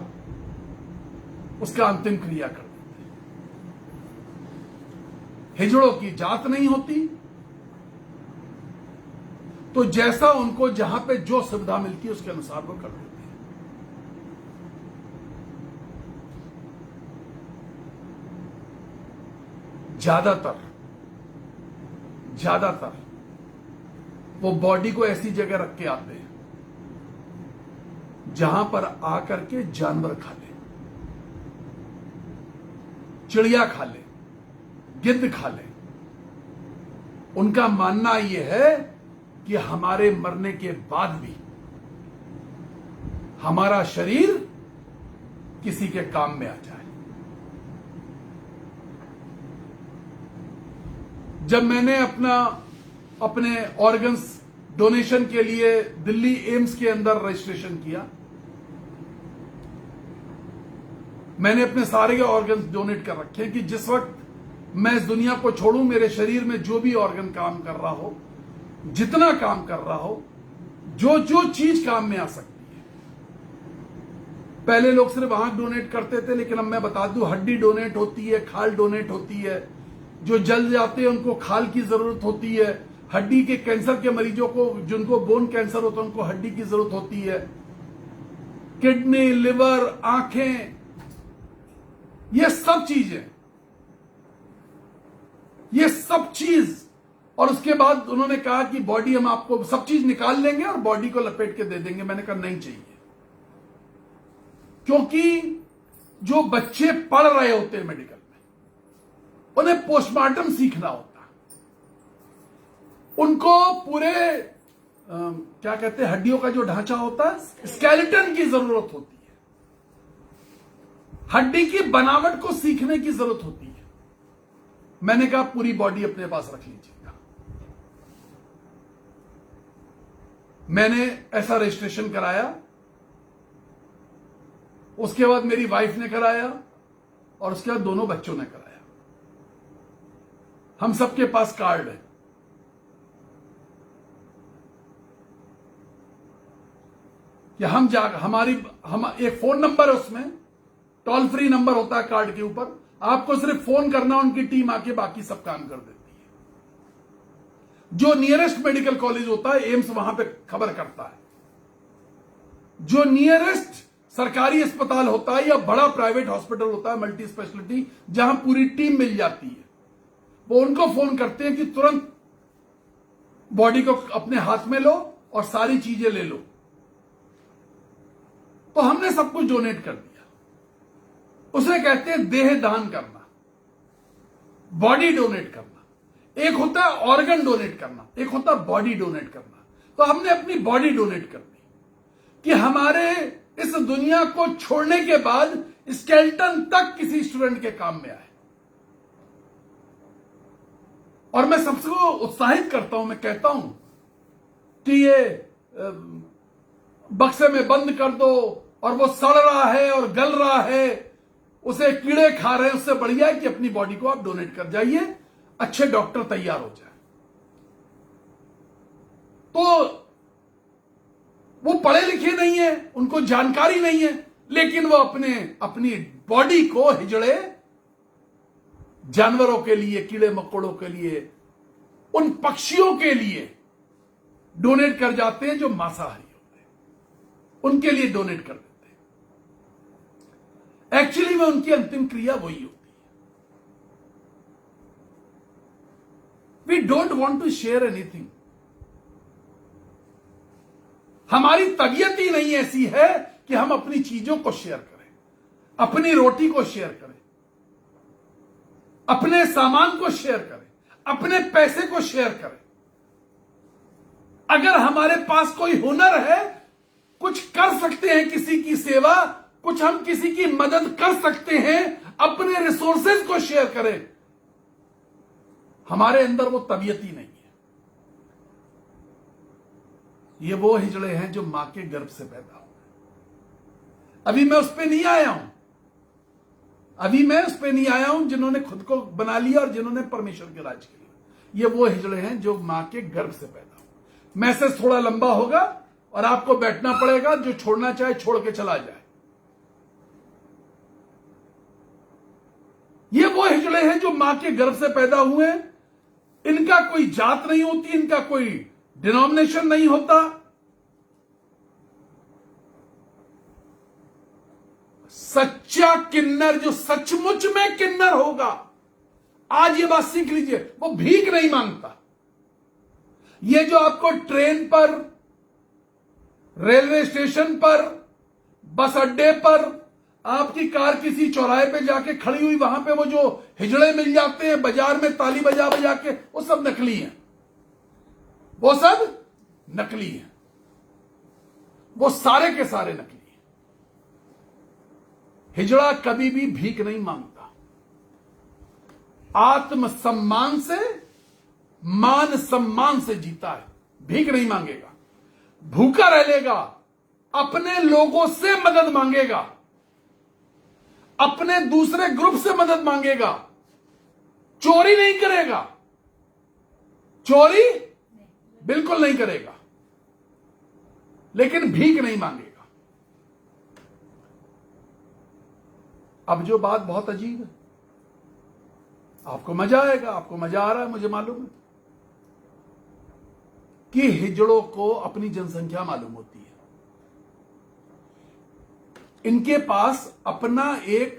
उसका अंतिम क्रिया कर देते हैं। हिजड़ों की जात नहीं होती, तो जैसा उनको जहां पे जो सुविधा मिलती है उसके अनुसार वो कर देते हैं। ज्यादातर वो बॉडी को ऐसी जगह रख के आते हैं जहां पर आकर के जानवर खा ले, चिड़िया खा ले, गिद्ध खा ले। उनका मानना यह है कि हमारे मरने के बाद भी हमारा शरीर किसी के काम में आ जाए। जब मैंने अपने ऑर्गन्स डोनेशन के लिए दिल्ली एम्स के अंदर रजिस्ट्रेशन किया, मैंने अपने सारे ऑर्गन्स डोनेट कर रखे हैं कि जिस वक्त मैं इस दुनिया को छोड़ूं, मेरे शरीर में जो भी ऑर्गन काम कर रहा हो, जितना काम कर रहा हो, जो जो चीज काम में आ सकती है। पहले लोग सिर्फ आंख डोनेट करते थे, लेकिन अब मैं बता दूं, हड्डी डोनेट होती है, खाल डोनेट होती है। जो जल जाते हैं उनको खाल की जरूरत होती है। हड्डी के कैंसर के मरीजों को, जिनको बोन कैंसर होता है, उनको हड्डी की जरूरत होती है। किडनी, लिवर, आंखें, ये सब चीजें, ये सब चीज। और उसके बाद उन्होंने कहा कि बॉडी हम आपको सब चीज निकाल लेंगे और बॉडी को लपेट के दे देंगे। मैंने कहा नहीं चाहिए, क्योंकि जो बच्चे पढ़ रहे होते हैं मेडिकल में, उन्हें पोस्टमार्टम सीखना होता, उनको पूरे क्या कहते हैं, हड्डियों का जो ढांचा होता है, स्केलेटन की जरूरत होती है। हड्डी की बनावट को सीखने की जरूरत होती है। मैंने कहा पूरी बॉडी अपने पास रख लीजिएगा। मैंने ऐसा रजिस्ट्रेशन कराया, उसके बाद मेरी वाइफ ने कराया और उसके बाद दोनों बच्चों ने कराया। हम सबके पास कार्ड है। कि हम एक फोन नंबर है, उसमें टोल फ्री नंबर होता है कार्ड के ऊपर। आपको सिर्फ फोन करना, उनकी टीम आके बाकी सब काम कर देती है। जो नियरेस्ट मेडिकल कॉलेज होता है, एम्स, वहां पे खबर करता है। जो नियरेस्ट सरकारी अस्पताल होता है या बड़ा प्राइवेट हॉस्पिटल होता है, मल्टी स्पेशलिटी, जहां पूरी टीम मिल जाती है, वो उनको फोन करते हैं कि तुरंत बॉडी को अपने हाथ में लो और सारी चीजें ले लो। तो हमने सब कुछ डोनेट कर दिया। उसे कहते हैं देह दान करना, बॉडी डोनेट करना। एक होता है ऑर्गन डोनेट करना, एक होता है बॉडी डोनेट करना। तो हमने अपनी बॉडी डोनेट कर दी कि हमारे इस दुनिया को छोड़ने के बाद स्केलेटन तक किसी स्टूडेंट के काम में आए। और मैं सबको उत्साहित करता हूं, मैं कहता हूं कि ये बक्से में बंद कर दो और वो सड़ रहा है और गल रहा है, उसे कीड़े खा रहे हैं, उससे बढ़िया है कि अपनी बॉडी को आप डोनेट कर जाइए, अच्छे डॉक्टर तैयार हो जाए। तो वो पढ़े लिखे नहीं है, उनको जानकारी नहीं है, लेकिन वो अपनी बॉडी को हिजड़े जानवरों के लिए, कीड़े मकोड़ों के लिए, उन पक्षियों के लिए डोनेट कर जाते हैं जो मांसाहारी होते हैं, उनके लिए डोनेट कर देते हैं। एक्चुअली में उनकी अंतिम क्रिया वही होती है। We don't want to share anything. हमारी तबीयत ही नहीं ऐसी है कि हम अपनी चीजों को शेयर करें, अपनी रोटी को शेयर करें, अपने सामान को शेयर करें, अपने पैसे को शेयर करें। अगर हमारे पास कोई हुनर है, कुछ कर सकते हैं, किसी की सेवा, कुछ हम किसी की मदद कर सकते हैं, अपने रिसोर्सेज को शेयर करें। हमारे अंदर वो तबीयत ही नहीं है। ये वो हिजड़े हैं जो मां के गर्भ से पैदा हुए। अभी मैं उस पर नहीं आया हूं, जिन्होंने खुद को बना लिया और जिन्होंने परमेश्वर के राज के लिए। ये वो हिजड़े हैं जो मां के गर्भ से पैदा हुए। मैसेज थोड़ा लंबा होगा और आपको बैठना पड़ेगा, जो छोड़ना चाहे छोड़ के चला जाए। ये वो हिजड़े हैं जो मां के गर्भ से पैदा हुए। इनका कोई जात नहीं होती, इनका कोई डिनोमिनेशन नहीं होता। सच्चा किन्नर, जो सचमुच में किन्नर होगा, आज ये बात सीख लीजिए, वो भीख नहीं मांगता। ये जो आपको ट्रेन पर, रेलवे स्टेशन पर, बस अड्डे पर, आपकी कार किसी चौराहे पे जाके खड़ी हुई, वहां पे वो जो हिजड़े मिल जाते हैं बाजार में ताली बजा बजा के, वो सब नकली हैं। वो सब नकली हैं। वो सारे के सारे नकली हैं। हिजड़ा कभी भी भीख नहीं मांगता। आत्मसम्मान से, मान सम्मान से जीता है, भीख नहीं मांगेगा। भूखा रह लेगा, अपने लोगों से मदद मांगेगा, अपने दूसरे ग्रुप से मदद मांगेगा। चोरी नहीं करेगा, चोरी बिल्कुल नहीं करेगा, लेकिन भीख नहीं मांगेगा। अब जो बात बहुत अजीब है, आपको मजा आएगा, आपको मजा आ रहा है, मुझे मालूम है कि हिजड़ों को अपनी जनसंख्या मालूम होती है। इनके पास अपना एक,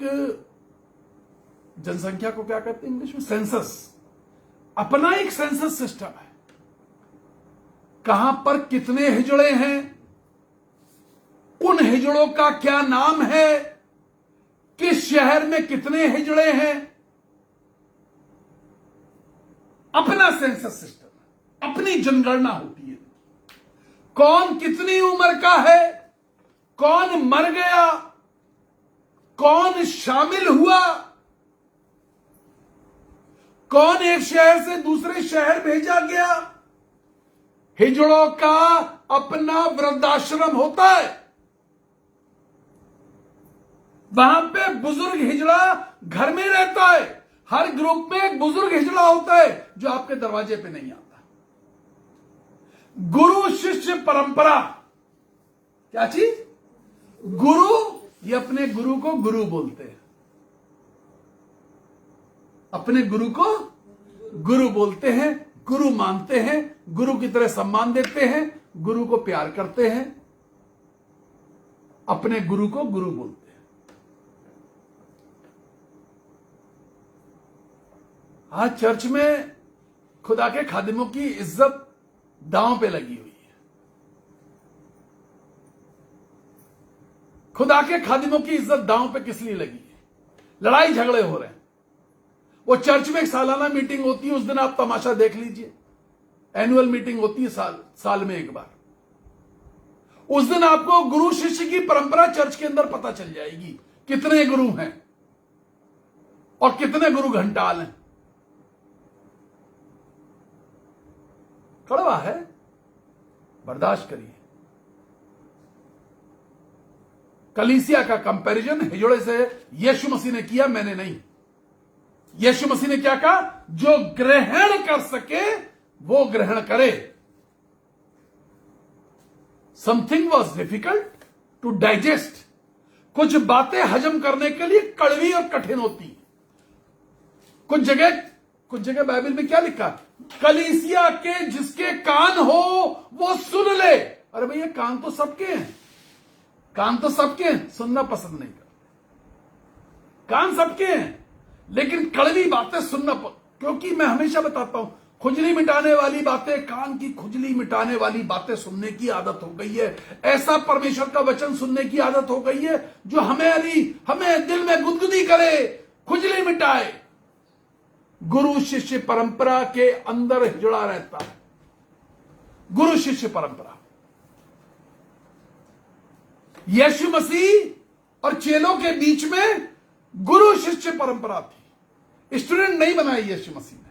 जनसंख्या को क्या कहते हैं इंग्लिश में, सेंसस, अपना एक सेंसस सिस्टम है। कहां पर कितने हिजड़े हैं, उन हिजड़ों का क्या नाम है, किस शहर में कितने हिजड़े हैं, अपना सेंसस सिस्टम है, अपनी जनगणना होती है। कौन कितनी उम्र का है, कौन मर गया, कौन शामिल हुआ, कौन एक शहर से दूसरे शहर भेजा गया। हिजड़ों का अपना वृद्धाश्रम होता है, वहां पे बुजुर्ग हिजड़ा घर में रहता है। हर ग्रुप में एक बुजुर्ग हिजड़ा होता है जो आपके दरवाजे पे नहीं आता। गुरु शिष्य परंपरा, क्या चीज? गुरु, ये अपने गुरु को गुरु बोलते हैं, अपने गुरु को गुरु बोलते हैं, गुरु मानते हैं, गुरु की तरह सम्मान देते हैं, गुरु को प्यार करते हैं, अपने गुरु को गुरु बोलते हैं। आज चर्च में खुदा के खादिमों की इज्जत दांव पे लगी हुई है। खुदा के खादिमों की इज्जत दांव पे किस लिए लगी है? लड़ाई झगड़े हो रहे हैं। वो चर्च में एक सालाना मीटिंग होती है, उस दिन आप तमाशा देख लीजिए। एनुअल मीटिंग होती है साल में एक बार। उस दिन आपको गुरु शिष्य की परंपरा चर्च के अंदर पता चल जाएगी, कितने गुरु हैं और कितने गुरु घंटाल हैं। कड़वा है, बर्दाश्त करिए। कलीसिया का कंपैरिजन हिजड़े से यीशु मसीह ने किया, मैंने नहीं। यीशु मसीह ने क्या कहा? जो ग्रहण कर सके वो ग्रहण करे। Something was difficult to digest. कुछ बातें हजम करने के लिए कड़वी और कठिन होती। कुछ जगह बाइबल में क्या लिखा? कलीसिया के जिसके कान हो वो सुन ले। अरे भैया, कान तो सबके हैं, कान तो सबके हैं, सुनना पसंद नहीं करते। कान सबके हैं, लेकिन कड़वी बातें सुनना क्योंकि मैं हमेशा बताता हूं, खुजली मिटाने वाली बातें, कान की खुजली मिटाने वाली बातें सुनने की आदत हो गई है। ऐसा परमेश्वर का वचन सुनने की आदत हो गई है जो हमें दिल में गुदगुदी करे, खुजली मिटाए। गुरु शिष्य परंपरा के अंदर हिजड़ा रहता है। गुरु शिष्य परंपरा, यीशु मसीह और चेलों के बीच में गुरु शिष्य परंपरा थी। स्टूडेंट नहीं बनाए यीशु मसीह ने।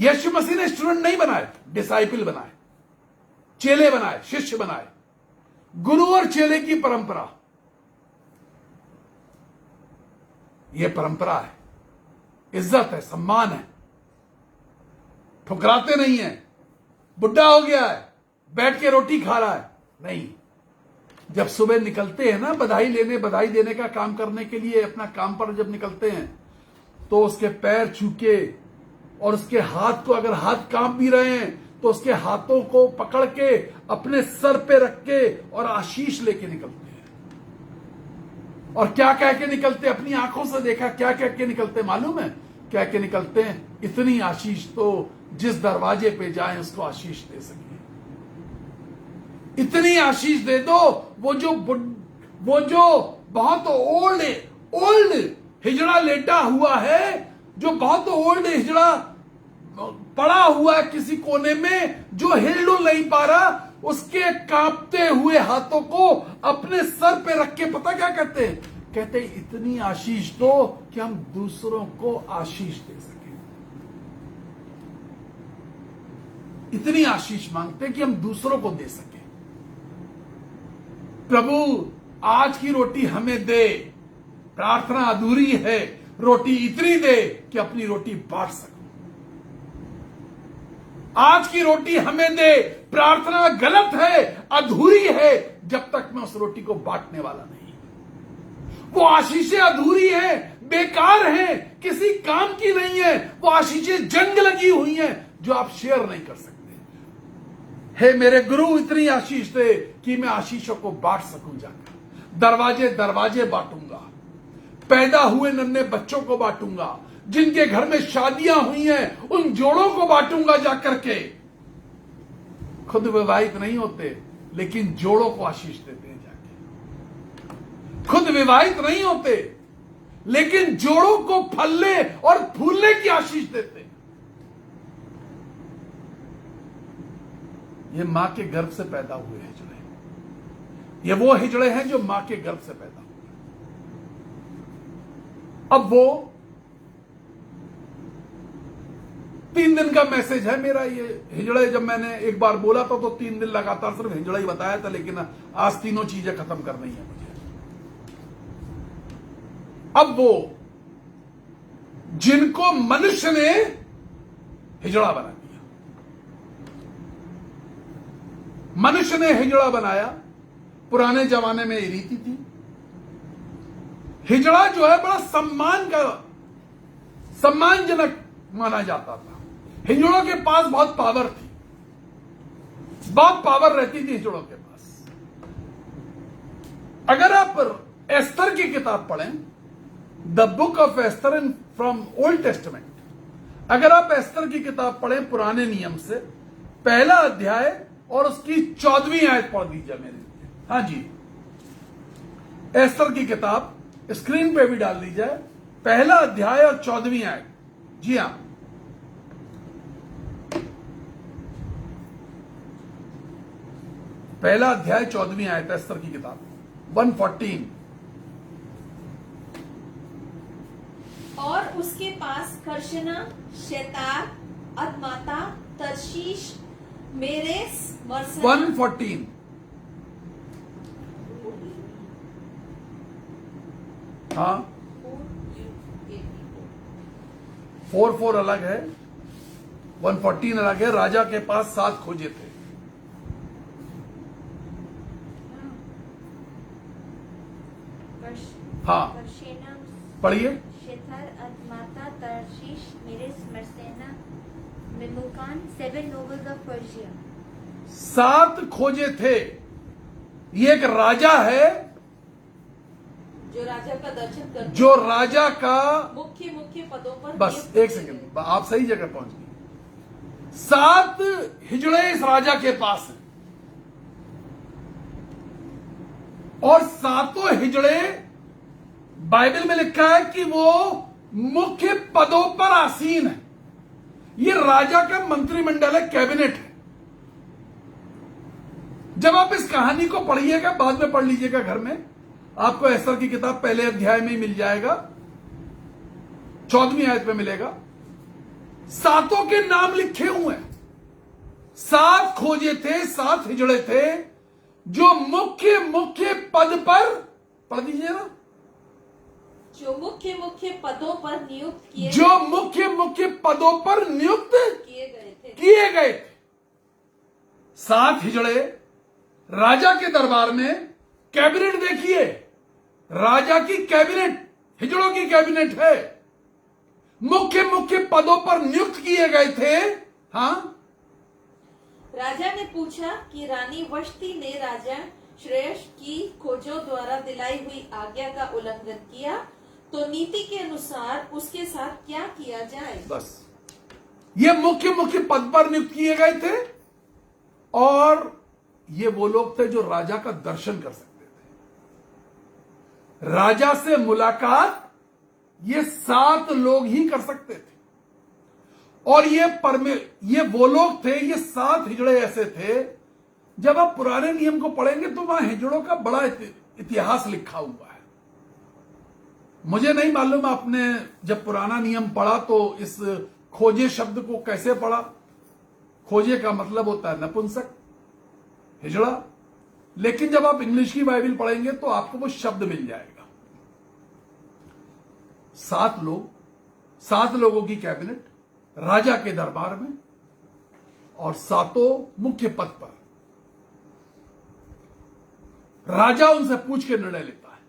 यीशु मसीह ने स्टूडेंट नहीं बनाए, डिसाइपल बनाए, चेले बनाए, शिष्य बनाए। गुरु और चेले की परंपरा, यह परंपरा है, इज्जत है, सम्मान है। ठुकराते नहीं है। बुढ़ा हो गया है, बैठ के रोटी खा रहा है, नहीं। जब सुबह निकलते हैं ना बधाई देने का काम करने के लिए, अपना काम पर जब निकलते हैं तो उसके पैर छू के और उसके हाथ को, अगर हाथ कांप भी रहे हैं तो उसके हाथों को पकड़ के अपने सर पे रख के और आशीष लेके निकलते हैं। और क्या कह के निकलते? अपनी आंखों से देखा, क्या कह के निकलते मालूम है? कह के निकलते हैं, इतनी आशीष तो जिस दरवाजे पे जाए उसको आशीष दे सके। इतनी आशीष दे दो, वो जो बहुत ओल्ड हिजड़ा लेटा हुआ है, जो बहुत ओल्ड हिजड़ा पड़ा हुआ है किसी कोने में, जो हिल डुल नहीं पा रहा, उसके कांपते हुए हाथों को अपने सर पे रख के पता क्या कहते हैं? कहते हैं इतनी आशीष दो कि हम दूसरों को आशीष दे सके। इतनी आशीष मांगते हैं कि हम दूसरों को दे सके। प्रभु आज की रोटी हमें दे। प्रार्थना अधूरी है, रोटी इतनी दे कि अपनी रोटी बांट सकूं। आज की रोटी हमें दे। प्रार्थना गलत है, अधूरी है, जब तक मैं उस रोटी को बांटने वाला नहीं। वो आशीषें अधूरी है, बेकार है, किसी काम की नहीं है। वो आशीषें जंग लगी हुई हैं जो आप शेयर नहीं कर सकते। हे मेरे गुरु, इतनी आशीष दे कि मैं आशीषों को बांट सकूं। जाकर दरवाजे दरवाजे बांटूंगा, पैदा हुए नन्हे बच्चों को बांटूंगा, जिनके घर में शादियां हुई हैं उन जोड़ों को बांटूंगा जाकर के। खुद विवाहित नहीं होते लेकिन जोड़ों को आशीष देते हैं जाके। खुद विवाहित नहीं होते लेकिन जोड़ों को फलने और फूलने की आशीष देते हैं। ये मां के गर्भ से पैदा हुए हिजड़े, ये वो हिजड़े हैं जो मां के गर्भ से पैदा हुए। अब वो 3 दिन का मैसेज है मेरा। ये हिजड़े जब मैंने एक बार बोला था तो 3 दिन लगातार सिर्फ हिजड़ा ही बताया था, लेकिन आज तीनों चीजें खत्म करनी है मुझे। अब वो जिनको मनुष्य ने हिजड़ा बना दिया, मनुष्य ने हिजड़ा बनाया। पुराने जमाने में ये रीति थी। हिजड़ा जो है बड़ा सम्मानजनक माना जाता था। हिजड़ों के पास बहुत पावर थी, बहुत पावर रहती थी हिजड़ों के पास। अगर आप एस्तर की किताब पढ़ें, the book of Esther in from old testament, अगर आप एस्तर की किताब पढ़ें पुराने नियम से, पहला अध्याय और उसकी 14वीं आयत पढ़ दीजिए मेरे लिए। हाँ जी, एस्तर की किताब स्क्रीन पे भी डाल दी जाए, पहला अध्याय और 14वीं आयत। जी हां, पहला अध्याय 14वीं आयत एस्तर की किताब 114। और उसके पास कर्शना, शेतार, अदमाता, तरशीश, मेरेस, मरसना, 114। हाँ, 4 अलग है, 114 अलग है। राजा के पास 7 खोजे थे। हाँ, पढ़िए। शेथर, अदमाता, तर्शीश, मिरिस, मरसेना, मेमुकान, 7 nobles of Persia. 7 खोजे थे। ये एक राजा है जो राजा का दर्शन करते, जो राजा का मुख्य मुख्य पदों पर बस नियुक्त एक किए सेकंड, आप सही जगह पहुंच गए। 7 हिजड़े इस राजा के पास हैं और 7 हिजड़े बाइबल में लिखा है कि वो मुख्य पदों पर आसीन है। ये राजा का मंत्रिमंडल है, कैबिनेट है। जब आप इस कहानी को पढ़िएगा, बाद में पढ़ लीजिएगा घर में, आपको एस्तर की किताब पहले अध्याय में ही मिल जाएगा, 14वीं आयत में मिलेगा। 7 के नाम लिखे हुए हैं। 7 खोजे थे, 7 हिजड़े थे जो मुख्य मुख्य पद पर, पढ़ दीजिए ना, जो मुख्य मुख्य पदों पर नियुक्त जो मुख्य मुख्य पदों पर नियुक्त किए गए थे। 7 हिजड़े राजा के दरबार में, कैबिनेट देखिए, राजा की कैबिनेट हिजड़ों की कैबिनेट है, मुख्य मुख्य पदों पर नियुक्त किए गए थे। हाँ, राजा ने पूछा कि रानी वष्टी ने राजा श्रेयस की खोजों द्वारा दिलाई हुई आज्ञा का उल्लंघन किया, तो नीति के अनुसार उसके साथ क्या किया जाए। बस ये मुख्य मुख्य पद पर नियुक्त किए गए थे और ये वो लोग थे जो राजा का दर्शन कर सकते थे। राजा से मुलाकात ये 7 लोग ही कर सकते थे। और ये वो लोग थे, ये 7 हिजड़े ऐसे थे। जब आप पुराने नियम को पढ़ेंगे तो वहां हिजड़ों का बड़ा इतिहास लिखा हुआ है। मुझे नहीं मालूम आपने जब पुराना नियम पढ़ा तो इस खोजे शब्द को कैसे पढ़ा। खोजे का मतलब होता है नपुंसक, हिजड़ा। लेकिन जब आप इंग्लिश की बाइबल पढ़ेंगे तो आपको वो शब्द मिल जाएगा। 7 लोगों की कैबिनेट राजा के दरबार में और 7 मुख्य पद पर। राजा उनसे पूछ के निर्णय लेता है।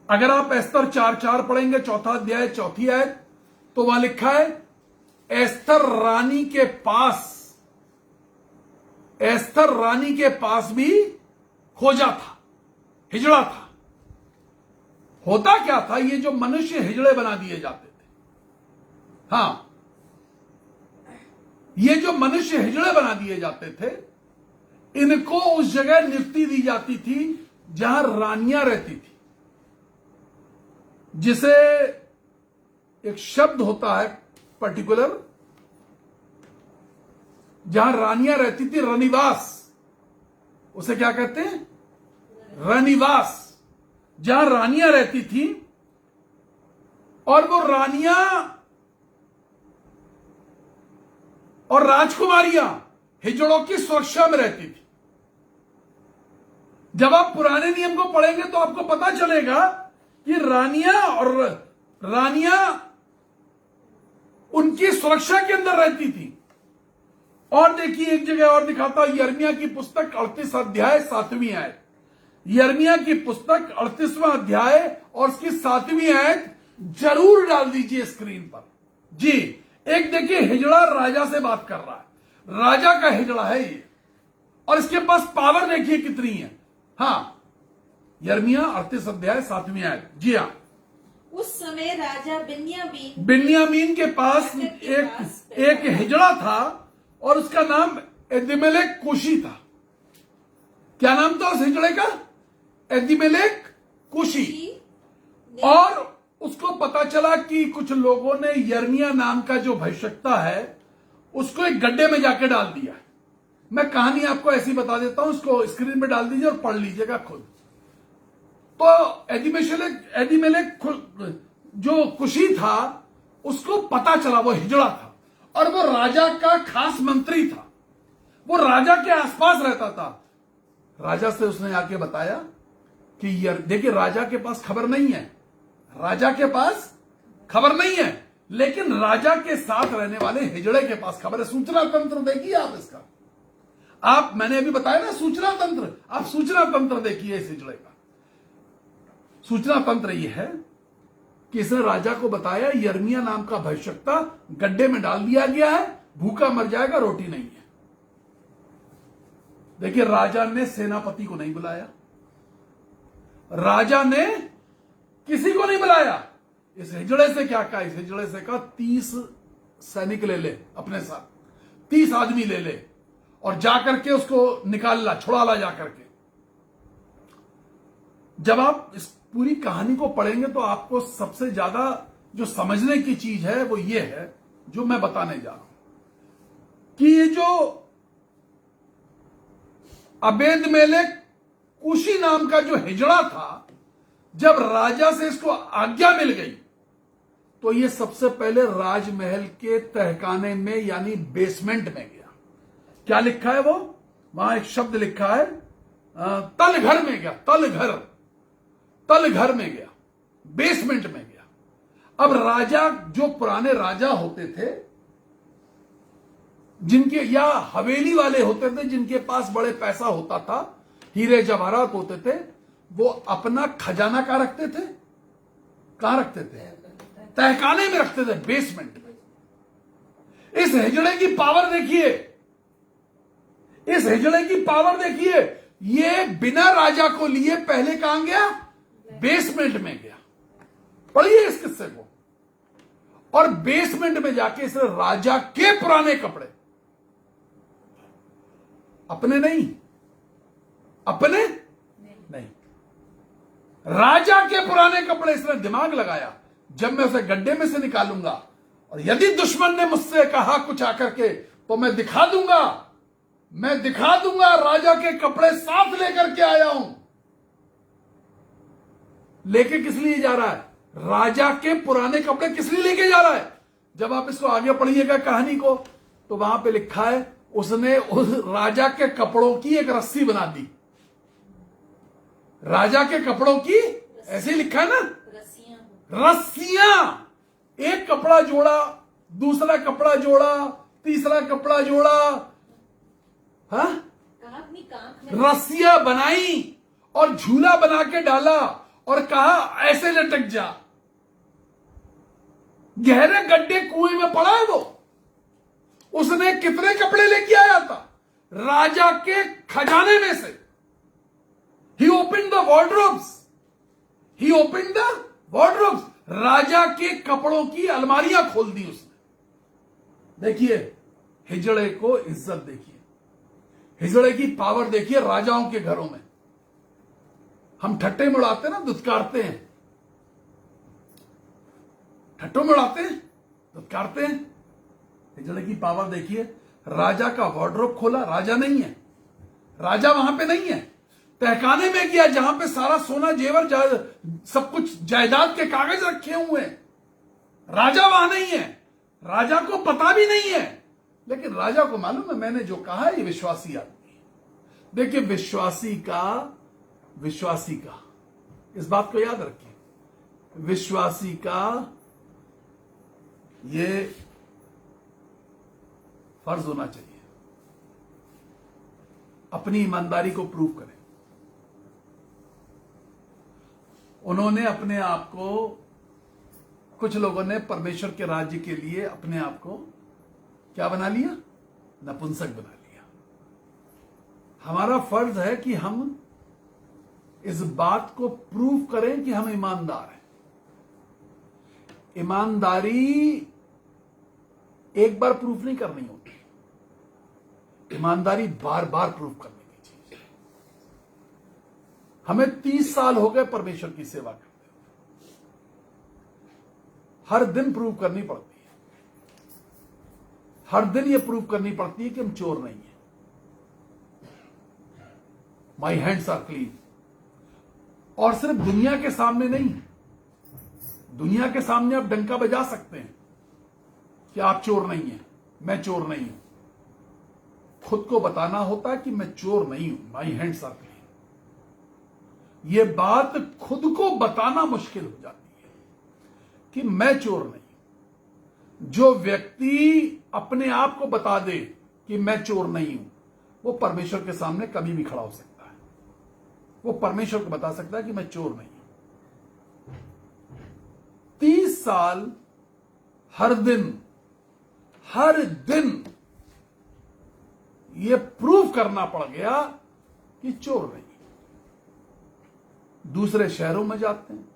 अगर आप एस्तर 4:4 पढ़ेंगे, 4था अध्याय 4थी आयत, तो वहां लिखा है एस्तर रानी के पास भी खोजा था, हिजड़ा था। होता क्या था, ये जो मनुष्य हिजड़े बना दिए जाते थे, हां, ये जो मनुष्य हिजड़े बना दिए जाते थे, इनको उस जगह नियुक्ति दी जाती थी जहां रानियां रहती थी, जिसे एक शब्द होता है पर्टिकुलर, जहां रानियां रहती थी, रनिवास, उसे क्या कहते हैं? रनिवास, जहां रानियां रहती थी, और वो रानियां और राजकुमारियां हिजड़ों की सुरक्षा में रहती थी। जब आप पुराने नियम को पढ़ेंगे तो आपको पता चलेगा कि रानियां उनकी सुरक्षा के अंदर रहती थी। और देखिए, एक जगह और दिखाता हूं, यिर्मयाह की पुस्तक 38 अध्याय 7वीं आयत। यिर्मयाह की पुस्तक 38वां अध्याय और उसकी 7वीं आयत जरूर डाल दीजिए स्क्रीन पर। जी, एक देखिए, हिजड़ा राजा से बात कर रहा है, राजा का हिजड़ा है ये, और इसके पास पावर देखिए कितनी है। हाँ, यिर्मयाह 38 अध्याय 7वीं आयत। जी हाँ, उस समय राजा बिन्यामीन के पास एक हिजड़ा था और उसका नाम एदीमेलेक कुशी था। क्या नाम था उस हिजड़े का? एदीमेलेक कुशी। और उसको पता चला कि कुछ लोगों ने यिर्मयाह नाम का जो भविष्यवक्ता है उसको एक गड्ढे में जाके डाल दिया। मैं कहानी आपको ऐसी बता देता हूं, उसको स्क्रीन पे डाल दीजिए और पढ़ लीजिएगा खुद। तो एदीमेलेक जो कुशी था, उसको पता चला वो हिजड़ा था, और वो राजा का खास मंत्री था, वो राजा के आसपास रहता था। राजा से उसने आके बताया कि देखिए, राजा के पास खबर नहीं है, राजा के पास खबर नहीं है, लेकिन राजा के साथ रहने वाले हिजड़े के पास खबर है। सूचना तंत्र देखिए आप इसका। मैंने अभी बताया ना सूचना तंत्र, आप सूचना तंत्र देखिए इस हिजड़े का। सूचना तंत्र यह है कि इसने राजा को बताया यिर्मयाह नाम का भविष्यवक्ता गड्ढे में डाल दिया गया है, भूखा मर जाएगा, रोटी नहीं है। देखिए, राजा ने सेनापति को नहीं बुलाया, राजा ने किसी को नहीं बुलाया। इस हिजड़े से क्या कहा? इस हिजड़े से कहा 30 सैनिक ले ले अपने साथ, 30 आदमी ले ले और जाकर के उसको निकाल ला, छुड़ा ला जाकर के। जब आप इस पूरी कहानी को पढ़ेंगे तो आपको सबसे ज्यादा जो समझने की चीज है वो ये है जो मैं बताने जा रहा हूं, कि ये जो एबेद-मेलेक कुशी नाम का जो हिजड़ा था, जब राजा से इसको आज्ञा मिल गई तो ये सबसे पहले राजमहल के तहखाने में यानी बेसमेंट में गया। क्या लिखा है वो? वहां एक शब्द लिखा है, तलघर में गया, तलघर में गया, बेसमेंट में गया। अब राजा, जो पुराने राजा होते थे, जिनके या हवेली वाले होते थे, जिनके पास बड़े पैसा होता था, हीरे जवाहरात होते थे, वो अपना खजाना कहां रखते थे? कहां रखते थे? तहखाने में रखते थे, बेसमेंट में। इस हिजड़े की पावर देखिए, इस हिजड़े की पावर देखिए। ये बिना राजा को लिए पहले कहां गया? बेसमेंट में गया। पढ़िए इस किस्से को। और बेसमेंट में जाके इसने राजा के पुराने कपड़े, अपने नहीं, अपने नहीं, राजा के पुराने कपड़े इसने दिमाग लगाया, जब मैं उसे गड्ढे में से निकालूंगा और यदि दुश्मन ने मुझसे कहा कुछ आकर के तो मैं दिखा दूंगा राजा के कपड़े साथ लेकर के आया हूं। लेके किस लिए जा रहा है? राजा के पुराने कपड़े किस लिए लेके जा रहा है? जब आप इसको आगे पढ़िएगा कहानी को तो वहां पे लिखा है, उसने उस राजा के कपड़ों की एक रस्सी बना दी। राजा के कपड़ों की, ऐसे लिखा है ना, रस्सियां। एक कपड़ा जोड़ा, दूसरा कपड़ा जोड़ा, तीसरा कपड़ा जोड़ा, हाँ, रस्सियां बनाई और झूला बना के डाला और कहा ऐसे लटक जा। गहरे गड्ढे कुएं में पड़ा है वो। उसने कितने कपड़े लेके आया था? राजा के खजाने में से। He opened the wardrobes. He opened the wardrobes. राजा के कपड़ों की अलमारियां खोल दी उसने। देखिए हिजड़े को इज्जत देखिए, हिजड़े की पावर देखिए राजाओं के घरों में। हम ठट्टे में उड़ाते ना, दुत्कारते हैं, ठट्टों में उड़ाते हैं, दुत्कारते हैं। हिजड़े की पावर देखिए। राजा का वार्डरोब खोला, राजा नहीं है, राजा वहां पे नहीं है। तहखाने में गया जहां पे सारा सोना जेवर सब कुछ जायदाद के कागज रखे हुए हैं, राजा वहां नहीं है, राजा को पता भी नहीं है। लेकिन राजा को मालूम है मैंने जो कहा है ये विश्वासी आदमी है। देखिए विश्वासी का इस बात को याद रखिए, विश्वासी का ये फर्ज होना चाहिए अपनी ईमानदारी को प्रूव करें। उन्होंने अपने आप को, कुछ लोगों ने परमेश्वर के राज्य के लिए अपने आप को क्या बना लिया? नपुंसक बना लिया। हमारा फर्ज है कि हम इस बात को प्रूव करें कि हम ईमानदार हैं। ईमानदारी एक बार प्रूफ नहीं करनी होती, ईमानदारी बार बार प्रूफ करने की चीज है। हमें 30 साल हो गए परमेश्वर की सेवा करते हुए, हर दिन प्रूव करनी पड़ती है, हर दिन यह प्रूव करनी पड़ती है कि हम चोर नहीं है। My hands are clean. और सिर्फ दुनिया के सामने नहीं, दुनिया के सामने आप डंका बजा सकते हैं कि आप चोर नहीं हैं, मैं चोर नहीं हूं। खुद को बताना होता है कि मैं चोर नहीं हूं, माई हैंड्स आर क्लीन। यह बात खुद को बताना मुश्किल हो जाती है कि मैं चोर नहीं हूं। जो व्यक्ति अपने आप को बता दे कि मैं चोर नहीं हूं, वो परमेश्वर के सामने कभी भी खड़ा हो सकता है। वो परमेश्वर को बता सकता है कि मैं चोर नहीं हूं। 30 साल हर दिन ये प्रूव करना पड़ गया कि चोर नहीं। दूसरे शहरों में जाते हैं,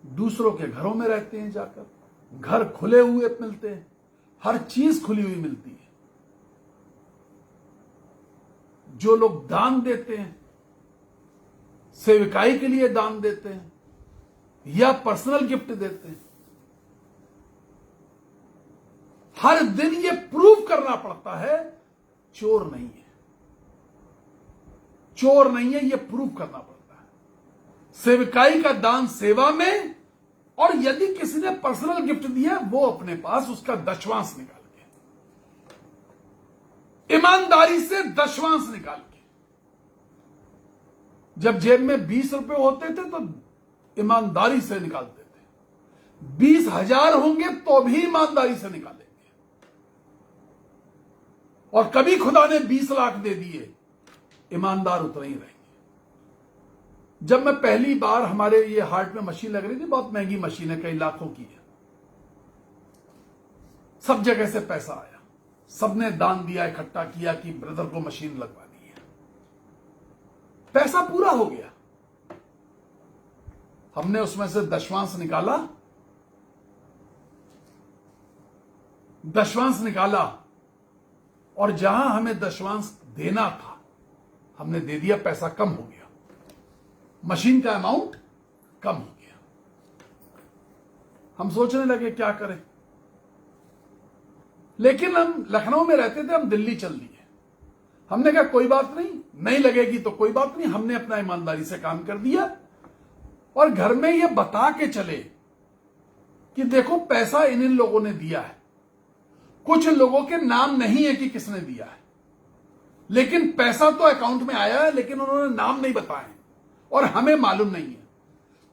दूसरों के घरों में रहते हैं, जाकर घर खुले हुए मिलते हैं, हर चीज खुली हुई मिलती है। जो लोग दान देते हैं, सेविकाई के लिए दान देते हैं या पर्सनल गिफ्ट देते हैं, हर दिन ये प्रूव करना पड़ता है चोर नहीं है, चोर नहीं है, ये प्रूव करना पड़ता है। सेविकाई का दान सेवा में, और यदि किसी ने पर्सनल गिफ्ट दिया वो अपने पास उसका दशवांश निकाल के, ईमानदारी से दशवांश निकाल के। जब जेब में 20 रुपए होते थे तो ईमानदारी से निकालते थे, 20,000 होंगे तो भी ईमानदारी से निकालेंगे। और कभी खुदा ने 20 लाख दे दिए, ईमानदार उतरे ही रहेंगे। जब मैं पहली बार, हमारे ये हार्ट में मशीन लग रही थी, बहुत महंगी मशीन है, कई लाखों की है, सब जगह से पैसा आया, सबने दान दिया, इकट्ठा किया कि ब्रदर को मशीन लगवानी है। पैसा पूरा हो गया, हमने उसमें से दशवांश निकाला और जहां हमें दशवांश देना था हमने दे दिया, पैसा कम हो गया, मशीन का अमाउंट कम हो गया। हम सोचने लगे क्या करें, लेकिन हम लखनऊ में रहते थे, हम दिल्ली चल दिए। हमने कहा कोई बात नहीं लगेगी तो कोई बात नहीं। हमने अपना ईमानदारी से काम कर दिया और घर में ये बता के चले कि देखो पैसा इन लोगों ने दिया है। कुछ लोगों के नाम नहीं है कि किसने दिया है, लेकिन पैसा तो अकाउंट में आया है, लेकिन उन्होंने नाम नहीं बताए और हमें मालूम नहीं है।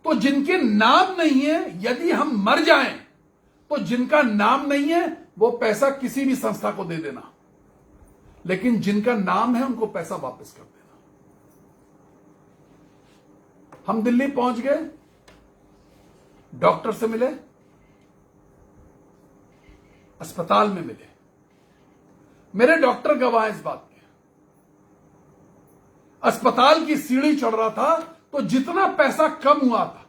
तो जिनके नाम नहीं है, यदि हम मर जाएं तो जिनका नाम नहीं है वो पैसा किसी भी संस्था को दे देना, लेकिन जिनका नाम है उनको पैसा वापस कर देना। हम दिल्ली पहुंच गए, डॉक्टर से मिले, अस्पताल में मिले। मेरे डॉक्टर गवाह इस बात के। अस्पताल की सीढ़ी चढ़ रहा था तो जितना पैसा कम हुआ था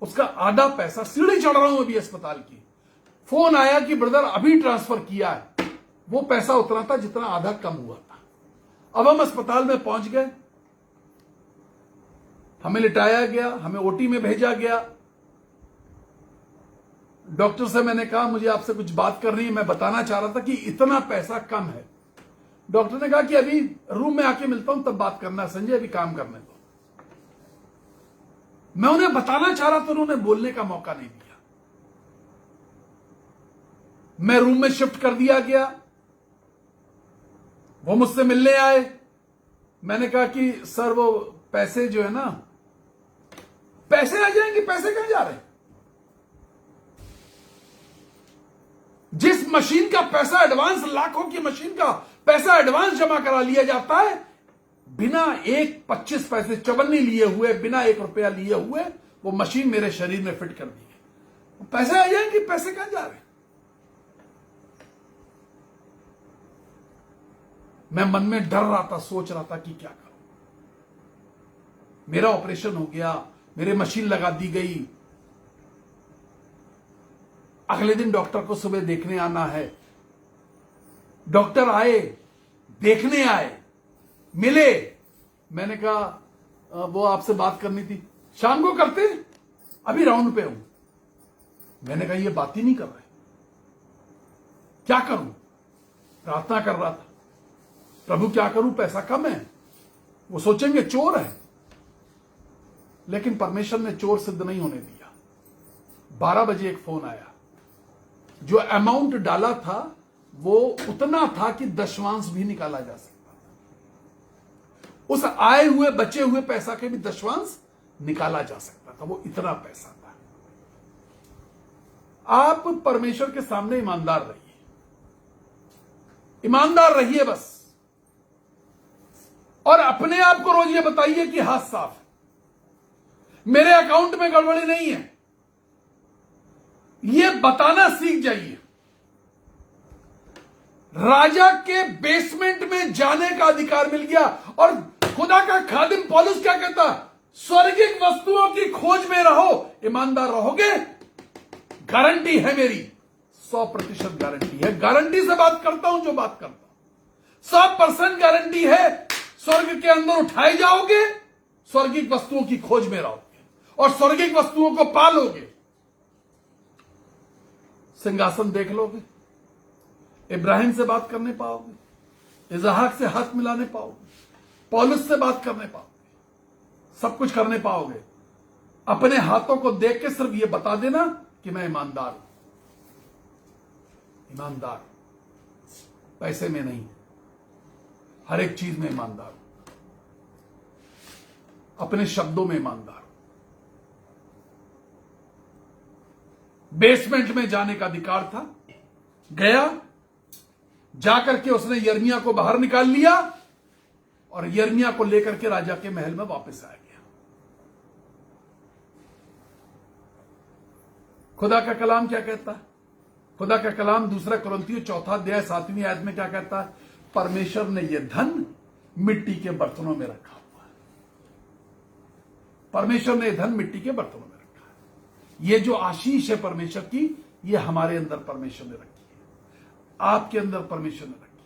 उसका आधा पैसा, सीढ़ी चढ़ रहा हूं अभी अस्पताल की, फोन आया कि ब्रदर अभी ट्रांसफर किया है, वो पैसा उतना था जितना आधा कम हुआ था। अब हम अस्पताल में पहुंच गए, हमें लिटाया गया, हमें ओटी में भेजा गया। डॉक्टर से मैंने कहा मुझे आपसे कुछ बात करनी है, मैं बताना चाह रहा था कि इतना पैसा कम है। डॉक्टर ने कहा कि अभी रूम में आके मिलता हूं तब बात करना है संजय, अभी काम करने दो। मैं उन्हें बताना चाह रहा था, उन्होंने बोलने का मौका नहीं दिया। मैं रूम में शिफ्ट कर दिया गया, वो मुझसे मिलने आए। मैंने कहा कि सर वो पैसे जो है ना, पैसे आ जाएंगे, पैसे कहां जा रहे हैं? जिस मशीन का पैसा एडवांस, लाखों की मशीन का पैसा एडवांस जमा करा लिया जाता है, बिना एक 25 पैसे चवन्नी लिए हुए, बिना 1 रुपया लिए हुए, वो मशीन मेरे शरीर में फिट कर दी है। पैसे आ जाएंगे, पैसे कहां जा रहे हैं? मैं मन में डर रहा था, सोच रहा था कि क्या करूं। मेरा ऑपरेशन हो गया, मेरे मशीन लगा दी गई, अगले दिन डॉक्टर को सुबह देखने आना है। डॉक्टर आए, देखने आए, मिले। मैंने कहा वो आपसे बात करनी थी, शाम को करते, अभी राउंड पे हूं। मैंने कहा ये बात ही नहीं कर रहे, क्या करूं? प्रार्थना कर रहा था, प्रभु क्या करूं, पैसा कम है, वो सोचेंगे चोर है। लेकिन परमेश्वर ने चोर सिद्ध नहीं होने दिया। 12 बजे एक फोन आया, जो अमाउंट डाला था वो उतना था कि दशवांश भी निकाला जा सकता था। उस आए हुए बचे हुए पैसा के भी दशवांश निकाला जा सकता था, वो इतना पैसा था। आप परमेश्वर के सामने ईमानदार रहिए, ईमानदार रहिए बस। और अपने आप को रोज ये बताइए कि हाथ साफ है, मेरे अकाउंट में गड़बड़ी नहीं है। ये बताना सीख जाइए। राजा के बेसमेंट में जाने का अधिकार मिल गया। और खुदा का खादिम पौलुस क्या कहता? स्वर्गिक वस्तुओं की खोज में रहो, ईमानदार रहोगे, गारंटी है मेरी, 100% गारंटी है। गारंटी से बात करता हूं, जो बात करता हूं 100% गारंटी है। स्वर्ग के अंदर उठाए जाओगे, स्वर्गिक वस्तुओं की खोज में रहोगे और स्वर्गिक वस्तुओं को पालोगे। सिंहासन देख लोगे, इब्राहिम से बात करने पाओगे, इसहाक से हाथ मिलाने पाओगे, पौलुस से बात करने पाओगे, सब कुछ करने पाओगे। अपने हाथों को देख के सिर्फ ये बता देना कि मैं ईमानदार हूं, ईमानदार, पैसे में नहीं, हर एक चीज में ईमानदार हूं, अपने शब्दों में ईमानदार हूं। बेसमेंट में जाने का अधिकार था, गया, जाकर के उसने यिर्मयाह को बाहर निकाल लिया और यिर्मयाह को लेकर के राजा के महल में वापस आ गया। खुदा का कलाम क्या कहता है? खुदा का कलाम 2 कुरिन्थियों 4 अध्याय 7वीं आयत में क्या कहता है? परमेश्वर ने यह धन मिट्टी के बर्तनों में रखा हुआ है। परमेश्वर ने यह धन मिट्टी के बर्तनों में रखा है। ये जो आशीष है परमेश्वर की, ये हमारे अंदर परमेश्वर ने रखी है, आपके अंदर परमेश्वर ने रखी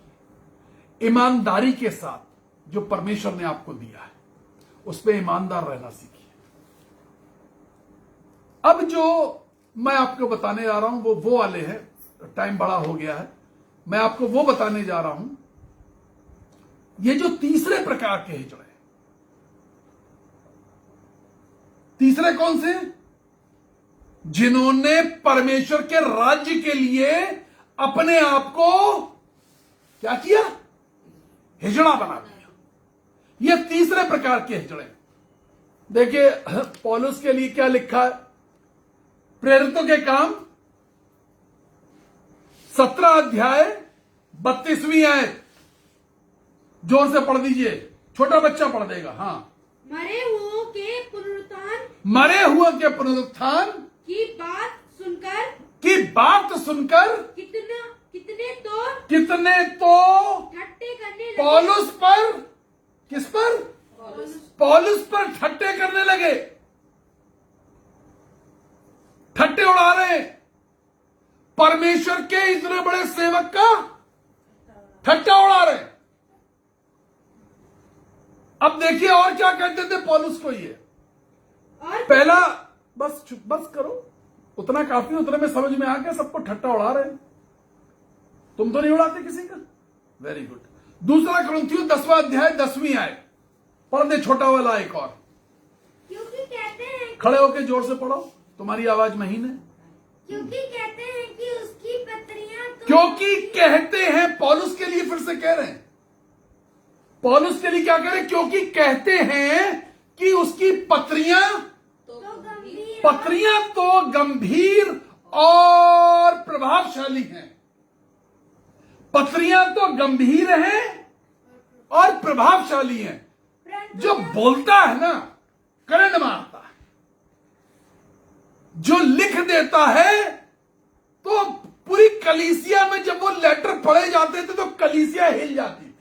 है। ईमानदारी के साथ जो परमेश्वर ने आपको दिया है, उस पर ईमानदार रहना सीखिए। अब जो मैं आपको बताने जा रहा हूं वो वाले हैं, टाइम बड़ा हो गया है, मैं आपको वो बताने जा रहा हूं। ये जो तीसरे प्रकार के हिजड़े, तीसरे कौन से? जिन्होंने परमेश्वर के राज्य के लिए अपने आप को क्या किया? हिजड़ा बना दिया। ये तीसरे प्रकार के हिजड़े। देखिए पौलुस के लिए क्या लिखा है? प्रेरितों के काम 17 अध्याय 32वीं आयत, जोर से पढ़ दीजिए, छोटा बच्चा पढ़ देगा। हाँ। मरे हुओं के पुनरुत्थान, मरे हुओं के पुनरुत्थान की बात सुनकर कितने तो ठट्टे करने लगे। पौलुस पर, किस पर? पौलुस पर ठट्टे करने लगे। ठट्टे उड़ा रहे हैं। परमेश्वर के इतने बड़े सेवक का ठट्टा उड़ा रहे हैं। अब देखिए और क्या कहते थे पौलुस को ये। और पहला, बस करो, उतना काफी, उतने में समझ में आ गया, सबको ठट्टा उड़ा रहे हैं। तुम तो नहीं उड़ाते किसी का। Very good. दूसरा कुरिन्थियों 10वां अध्याय 10वीं आयत पढ़ दे, छोटा वाला एक और। क्योंकि कहते हैं खड़े होके जोर से पढ़ो, तुम्हारी आवाज महीन है। क्योंकि कहते हैं कि उसकी पत्रियां तो क्योंकि कहते हैं, पौलुस के लिए फिर से कह रहे हैं, पौलुस के लिए क्या कह रहे हैं? क्योंकि कहते हैं कि उसकी पत्रियां तो गंभीर पत्रियां तो गंभीर और प्रभावशाली हैं। पत्रियां तो गंभीर हैं और प्रभावशाली हैं। परंतु जो बोलता है ना, करंट मारता है। जो लिख देता है, तो पूरी कलीसिया में जब वो लेटर पढ़े जाते थे तो कलीसिया हिल जाती थी।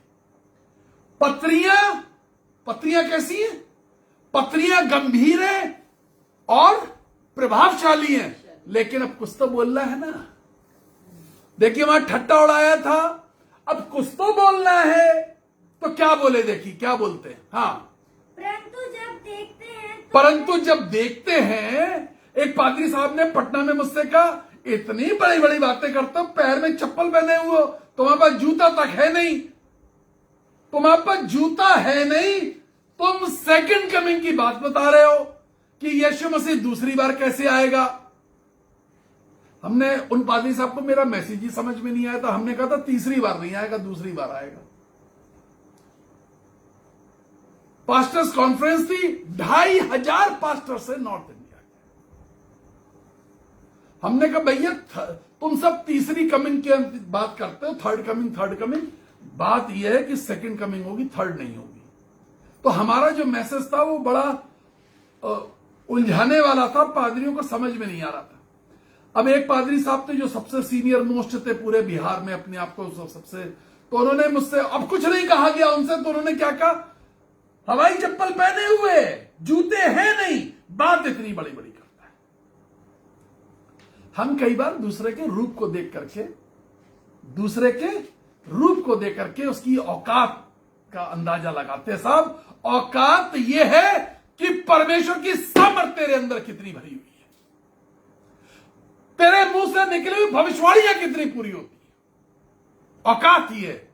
पत्रियां कैसी हैं? पत्रियां गंभीर हैं और प्रभावशाली हैं। लेकिन अब कुछ तो बोलना है ना। देखिए, वहां ठट्टा उड़ाया था, अब कुछ तो बोलना है, तो क्या बोले? देखिए क्या बोलते हैं। हाँ, परंतु जब देखते हैं, एक पादरी साहब ने पटना में मुझसे कहा, इतनी बड़ी बड़ी बातें करते हो, पैर में चप्पल पहने हुए हो, तुम्हारे पास जूता तक है नहीं, तुम्हारे पास जूता है नहीं, तुम सेकंड कमिंग की बात बता रहे हो कि यीशु मसीह दूसरी बार कैसे आएगा। हमने उन पादरी साहब को, मेरा मैसेज ही समझ में नहीं आया था, हमने कहा था तीसरी बार नहीं आएगा, दूसरी बार आएगा। पास्टर्स कॉन्फ्रेंस थी, 2500 पास्टर से नॉर्थ इंडिया के। हमने कहा भैया तुम सब तीसरी कमिंग की बात करते हो, थर्ड कमिंग। बात यह है कि सेकंड कमिंग होगी, थर्ड नहीं होगी। तो हमारा जो मैसेज था वो बड़ा उलझाने वाला था, पादरियों को समझ में नहीं आ रहा था। अब एक पादरी साहब थे जो सबसे सीनियर मोस्ट थे पूरे बिहार में, अपने आप को सबसे, तो उन्होंने मुझसे, अब कुछ नहीं कहा गया उनसे, तो उन्होंने क्या कहा, हवाई चप्पल पहने हुए, जूते हैं नहीं, बात इतनी बड़ी बड़ी करता है। हम कई बार दूसरे के रूप को देख करके उसकी औकात का अंदाजा लगाते हैं। साहब, औकात यह है कि परमेश्वर की सामर्थ तेरे अंदर कितनी भरी हुई है, तेरे मुंह से निकली हुई भविष्यवाणियां कितनी पूरी होती है। औकात ही है,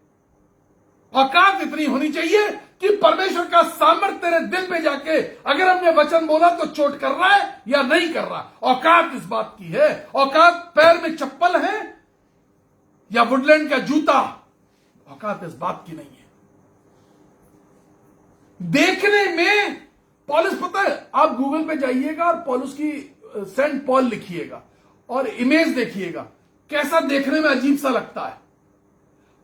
औकात इतनी होनी चाहिए कि परमेश्वर का सामर्थ्य तेरे दिल में जाके, अगर हमने वचन बोला तो चोट कर रहा है या नहीं कर रहा। औकात इस बात की है। औकात पैर में चप्पल है या वुडलैंड का जूता, औकात इस बात की नहीं है। देखने में पॉलुस, पता है, आप गूगल पे जाइएगा और पॉलुस की सेंट पॉल लिखिएगा और इमेज देखिएगा, कैसा देखने में अजीब सा लगता है।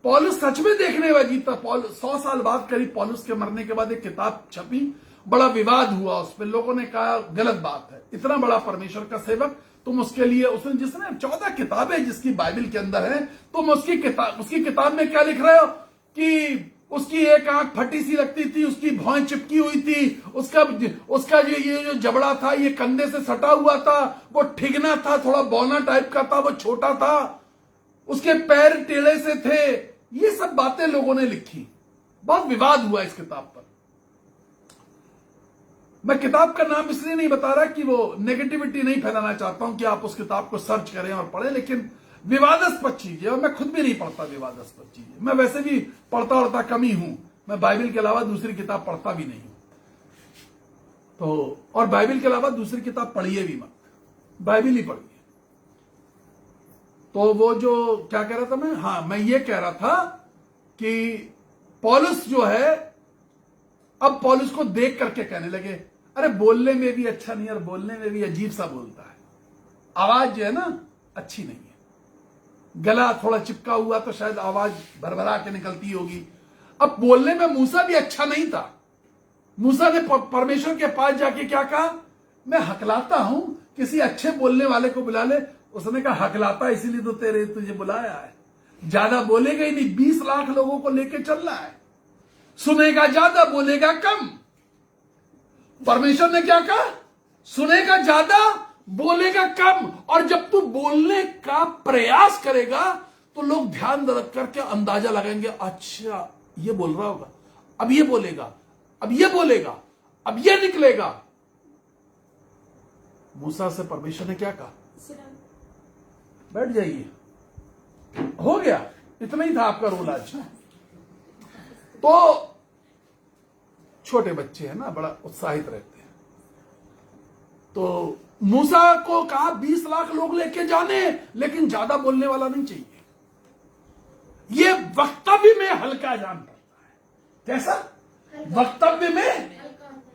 पॉलुस सच में देखने में अजीब था। 100 साल बाद करीब पॉलुस के मरने के बाद एक किताब छपी, बड़ा विवाद हुआ उस पर, लोगों ने कहा गलत बात है, इतना बड़ा परमेश्वर का सेवक तुम उसके लिए, उसने जिसने 14 किताबें जिसकी बाइबल के अंदर है, तुम उसकी किताब में क्या लिख रहे हो कि उसकी एक आंख फटी सी लगती थी, उसकी भौं चिपकी हुई थी, उसका जो जबड़ा था ये कंधे से सटा हुआ था, वो ठिगना था, थोड़ा बौना टाइप का था, वो छोटा था, उसके पैर टेढ़े से थे। ये सब बातें लोगों ने लिखी, बहुत विवाद हुआ इस किताब पर। मैं किताब का नाम इसलिए नहीं बता रहा कि वो नेगेटिविटी नहीं फैलाना चाहता हूं कि आप उस किताब को सर्च करें और पढ़ें, लेकिन विवादास्पद चीजें, और मैं खुद भी नहीं पढ़ता विवादास्पद चीजें। मैं वैसे भी पढ़ता कम ही हूं, मैं बाइबल के अलावा दूसरी किताब पढ़ता भी नहीं हूं। तो और बाइबल के अलावा दूसरी किताब पढ़िए भी मत, बाइबल ही पढ़िए। तो वो जो क्या कह रहा था मैं, हाँ, मैं ये कह रहा था कि पौलुस जो है, अब पौलुस को देख करके कहने लगे, अरे बोलने में भी अच्छा नहीं, और बोलने में भी अजीब सा बोलता है, आवाज जो है ना अच्छी नहीं है, गला थोड़ा चिपका हुआ तो शायद आवाज भरभरा के निकलती होगी। अब बोलने में मूसा भी अच्छा नहीं था। मूसा ने परमेश्वर के पास जाके क्या कहा, मैं हकलाता हूं, किसी अच्छे बोलने वाले को बुला ले। उसने कहा हकलाता इसीलिए तो तुझे बुलाया है, ज्यादा बोलेगा ही नहीं, 20 लाख लोगों को लेके चल रहा है, सुनेगा ज्यादा बोलेगा कम। परमेश्वर ने क्या कहा, सुनेगा ज्यादा बोलेगा कम। और जब तू बोलने का प्रयास करेगा तो लोग ध्यान रख करके अंदाजा लगाएंगे, अच्छा ये बोल रहा होगा, अब ये बोलेगा, अब ये बोलेगा, अब ये निकलेगा। मूसा से परमेश्वर ने क्या कहा, बैठ जाइए, हो गया, इतना ही था आपका रोल आज। तो छोटे बच्चे हैं ना, बड़ा उत्साहित रहते हैं। तो मूसा को कहा 20 लाख लोग लेके जाने, लेकिन ज्यादा बोलने वाला नहीं चाहिए। ये वक्तव्य में हल्का जान पड़ता है। कैसा? वक्तव्य में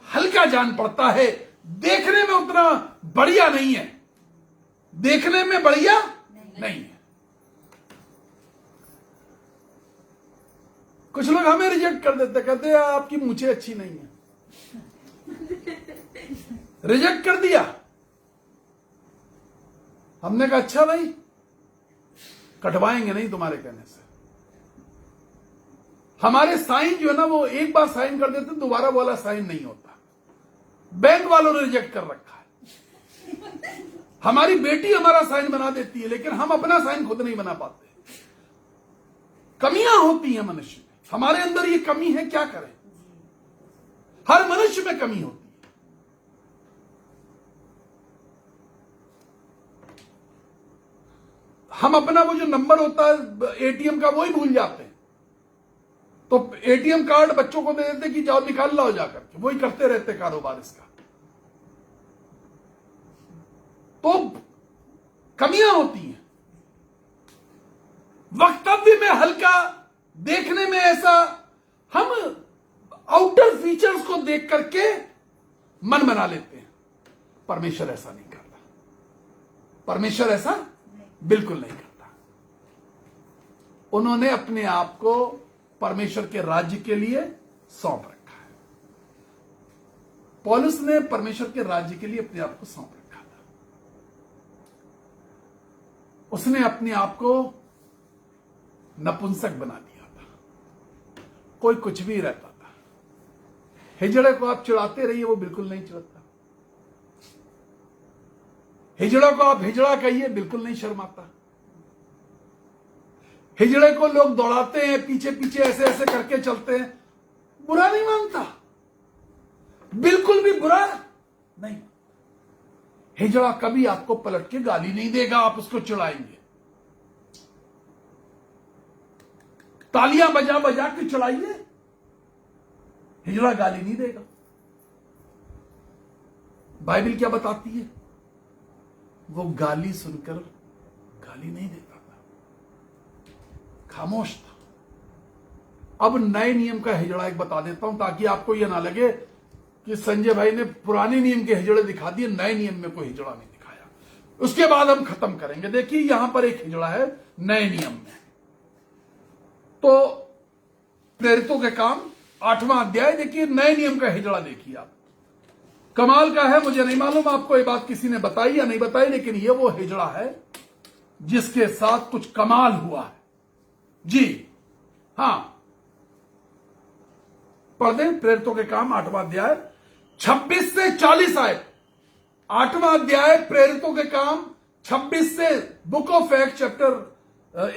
हल्का जान पड़ता है, देखने में उतना बढ़िया नहीं है, देखने में बढ़िया नहीं है। कुछ लोग हमें रिजेक्ट कर देते, कहते हैं आपकी मूछें अच्छी नहीं है। रिजेक्ट कर दिया। हमने कहा अच्छा भाई, कटवाएंगे नहीं तुम्हारे कहने से। हमारे साइन जो है ना, वो एक बार साइन कर देते, दोबारा वाला साइन नहीं होता। बैंक वालों ने रिजेक्ट कर रखा है। हमारी बेटी हमारा साइन बना देती है, लेकिन हम अपना साइन खुद नहीं बना पाते। कमियां होती हैं मनुष्य में, हमारे अंदर ये कमी है, क्या करें? हर मनुष्य में कमी होती है। हम अपना वो जो नंबर होता है एटीएम का, वो ही भूल जाते हैं। तो एटीएम कार्ड बच्चों को दे देते कि जाओ निकाल लाओ जाकर के, वही करते रहते कारोबार इसका। तो कमियां होती हैं। वक्तव्य में हल्का, देखने में ऐसा, हम आउटर फीचर्स को देख करके मन बना लेते हैं। परमेश्वर ऐसा नहीं करता। परमेश्वर ऐसा बिल्कुल नहीं करता। उन्होंने अपने आप को परमेश्वर के राज्य के लिए सौंप रखा है। पौलुस ने परमेश्वर के राज्य के लिए अपने आप को सौंप रखा था। उसने अपने आप को नपुंसक बना दिया था। कोई कुछ भी रहता था। हिजड़े को आप चिढ़ाते रहिए, वो बिल्कुल नहीं चिढ़ता। हिजड़ा को आप हिजड़ा कहिए, बिल्कुल नहीं शर्माता। हिजड़े को लोग दौड़ाते हैं, पीछे पीछे ऐसे ऐसे करके चलते हैं, बुरा नहीं मानता, बिल्कुल भी बुरा नहीं। हिजड़ा कभी आपको पलट के गाली नहीं देगा, आप उसको चिढ़ाएंगे। तालियां बजा बजा के चिढ़ाइए, हिजड़ा गाली नहीं देगा। बाइबल क्या बताती है? वो गाली सुनकर गाली नहीं देता था, खामोश था। अब नए नियम का हिजड़ा एक बता देता हूं, ताकि आपको यह ना लगे कि संजय भाई ने पुराने नियम के हिजड़े दिखा दिए, नए नियम में कोई हिजड़ा नहीं दिखाया। उसके बाद हम खत्म करेंगे। देखिए यहां पर एक हिजड़ा है नए नियम में। तो प्रेरितों के काम 8वां अध्याय देखिए, नए नियम का हिजड़ा देखिए आप। कमाल का है, मुझे नहीं मालूम आपको ये बात किसी ने बताई या नहीं बताई, लेकिन ये वो हिजड़ा है जिसके साथ कुछ कमाल हुआ है। जी हां, पढ़ दें प्रेरितों के काम 8वां अध्याय 26 से 40 आए। 8वां अध्याय प्रेरितों के काम 26 से, book of act chapter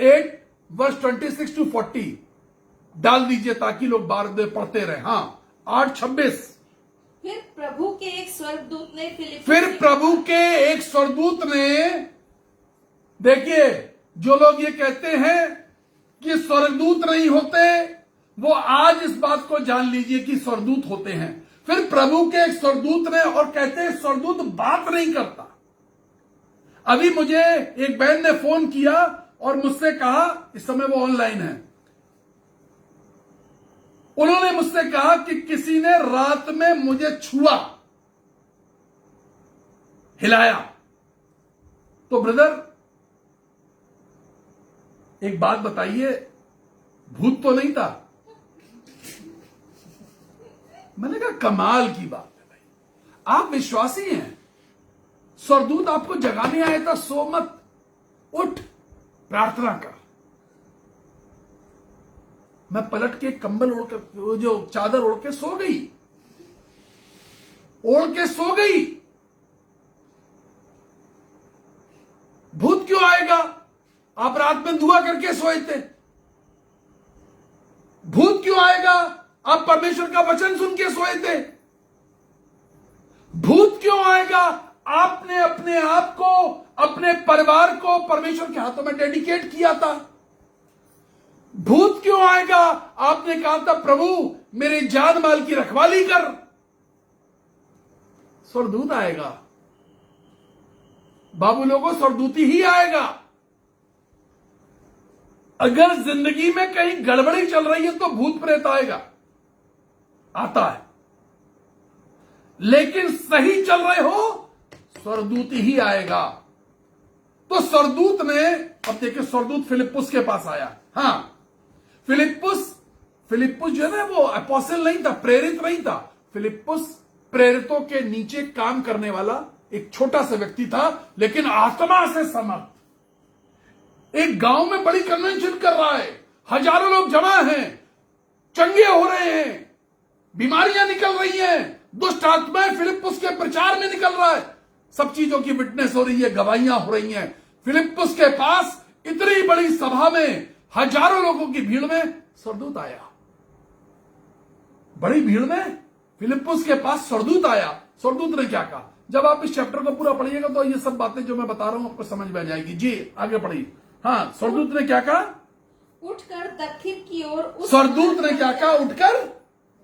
8 verse 26 to 40 डाल दीजिए ताकि लोग बार बार पढ़ते रहे। हां 8:26। फिर प्रभु के एक स्वर्गदूत ने देखिए, जो लोग ये कहते हैं कि स्वर्गदूत नहीं होते, वो आज इस बात को जान लीजिए कि स्वर्गदूत होते हैं। फिर प्रभु के एक स्वर्गदूत ने, और कहते हैं स्वर्गदूत बात नहीं करता। अभी मुझे एक बहन ने फोन किया और मुझसे कहा, इस समय वो ऑनलाइन है, उन्होंने मुझसे कहा कि किसी ने रात में मुझे छुआ, हिलाया। तो ब्रदर एक बात बताइए, भूत तो नहीं था? मैंने कहा कमाल की बात है भाई, आप विश्वासी हैं, स्वर्गदूत आपको जगाने आया था, सो मत, उठ प्रार्थना कर। मैं पलट के कंबल ओढ़कर, जो चादर ओढ़ के सो गई, ओढ़ के सो गई। भूत क्यों आएगा? आप रात में दुआ करके सोए थे। भूत क्यों आएगा? आप परमेश्वर का वचन सुन के सोए थे। भूत क्यों आएगा? आपने अपने आप को अपने परिवार को परमेश्वर के हाथों में डेडिकेट किया था। भूत क्यों आएगा? आपने कहा था प्रभु मेरे जान माल की रखवाली कर। स्वर्गदूत आएगा बाबू लोगों, स्वर्गदूती ही आएगा। अगर जिंदगी में कहीं गड़बड़ी चल रही है तो भूत प्रेत आएगा, आता है। लेकिन सही चल रहे हो, स्वर्गदूत ही आएगा। तो स्वर्गदूत ने, अब देखिए स्वर्गदूत फिलिप्पुस के पास आया। हां, फिलिप्पुस जो है ना, वो अपोस्टल नहीं था, प्रेरित नहीं था। फिलिप्पुस प्रेरितों के नीचे काम करने वाला एक छोटा सा व्यक्ति था, लेकिन आत्मा से समर्थ। एक गांव में बड़ी कन्वेंशन कर रहा है, हजारों लोग जमा हैं, चंगे हो रहे हैं, बीमारियां निकल रही हैं, दुष्ट आत्माएं फिलिप्पुस के प्रचार में निकल रहा है, सब चीजों की विटनेस हो रही है, गवाहियां हो रही हैं। फिलिप्पुस के पास इतनी बड़ी सभा में, हजारों लोगों की भीड़ में स्वर्गदूत आया। बड़ी भीड़ में फिलिप्पुस के पास स्वर्गदूत आया। स्वर्गदूत ने क्या कहा? जब आप इस चैप्टर को पूरा पढ़िएगा तो ये सब बातें जो मैं बता रहा हूं आपको समझ में आ जाएगी। जी आगे पढ़िए। हाँ, स्वर्गदूत ने क्या कहा? उठकर दक्षिण की ओर। स्वर्गदूत ने क्या कहा? उठकर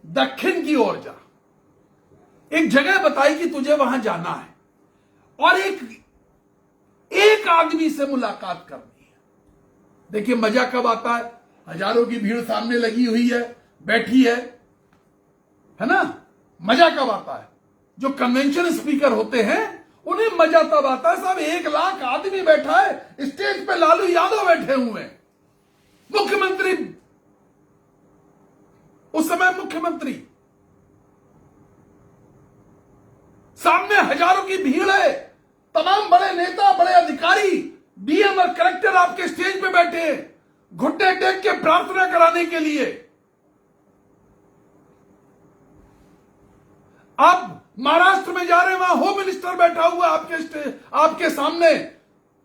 दक्षिण की ओर जा। एक जगह बताई कि तुझे वहां जाना है और एक आदमी से मुलाकात करनी है। देखिए मजा कब आता है? हजारों की भीड़ सामने लगी हुई है, बैठी है ना? मजा कब आता है? जो कन्वेंशन स्पीकर होते हैं उन्हें मजा तब आता है, सब 1 लाख आदमी बैठा है, स्टेज पे लालू यादव बैठे हुए हैं, मुख्यमंत्री, उस समय मुख्यमंत्री, सामने हजारों की भीड़ है, तमाम बड़े नेता, बड़े अधिकारी, डीएम और कलेक्टर आपके स्टेज पे बैठे हैं, घुटने टेक के प्रार्थना कराने के लिए। आप महाराष्ट्र में जा रहे हैं, वहां होम मिनिस्टर बैठा हुआ आपके सामने,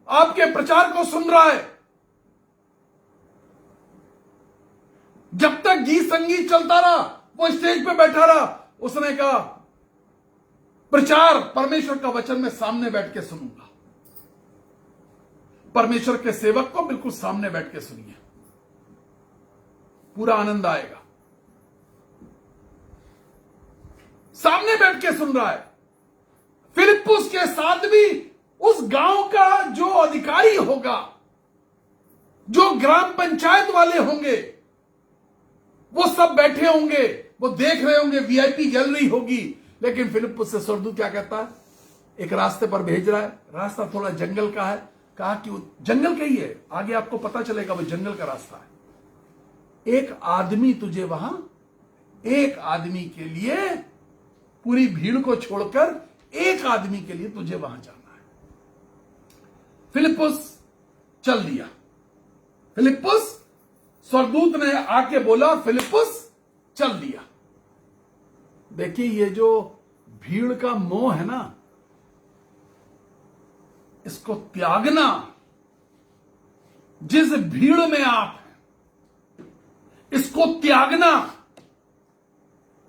आपके प्रचार को सुन रहा है। जब तक गीत संगीत चलता रहा, वो स्टेज पे बैठा रहा। उसने कहा प्रचार परमेश्वर का वचन में सामने बैठ के सुनूंगा। परमेश्वर के सेवक को बिल्कुल सामने बैठ के सुनिए, पूरा आनंद आएगा। सामने बैठ के सुन रहा है। फिलिप्पुस के साथ भी उस गांव का जो अधिकारी होगा, जो ग्राम पंचायत वाले होंगे, वो सब बैठे होंगे, वो देख रहे होंगे, वीआईपी गैलरी होगी। लेकिन फिलिप्पुस से स्वर्गदूत क्या कहता है? एक रास्ते पर भेज रहा है, रास्ता थोड़ा जंगल का है। कहा कि वो जंगल का ही है, आगे आपको पता चलेगा वो जंगल का रास्ता है। एक आदमी तुझे वहां, एक आदमी के लिए, पूरी भीड़ को छोड़कर एक आदमी के लिए तुझे वहां जाना है। फिलिप्पुस चल दिया। फिलिप्पुस, स्वर्गदूत ने आके बोला, फिलिप्पुस चल दिया। देखिए ये जो भीड़ का मोह है ना, इसको त्यागना। जिस भीड़ में आप हैं, इसको त्यागना,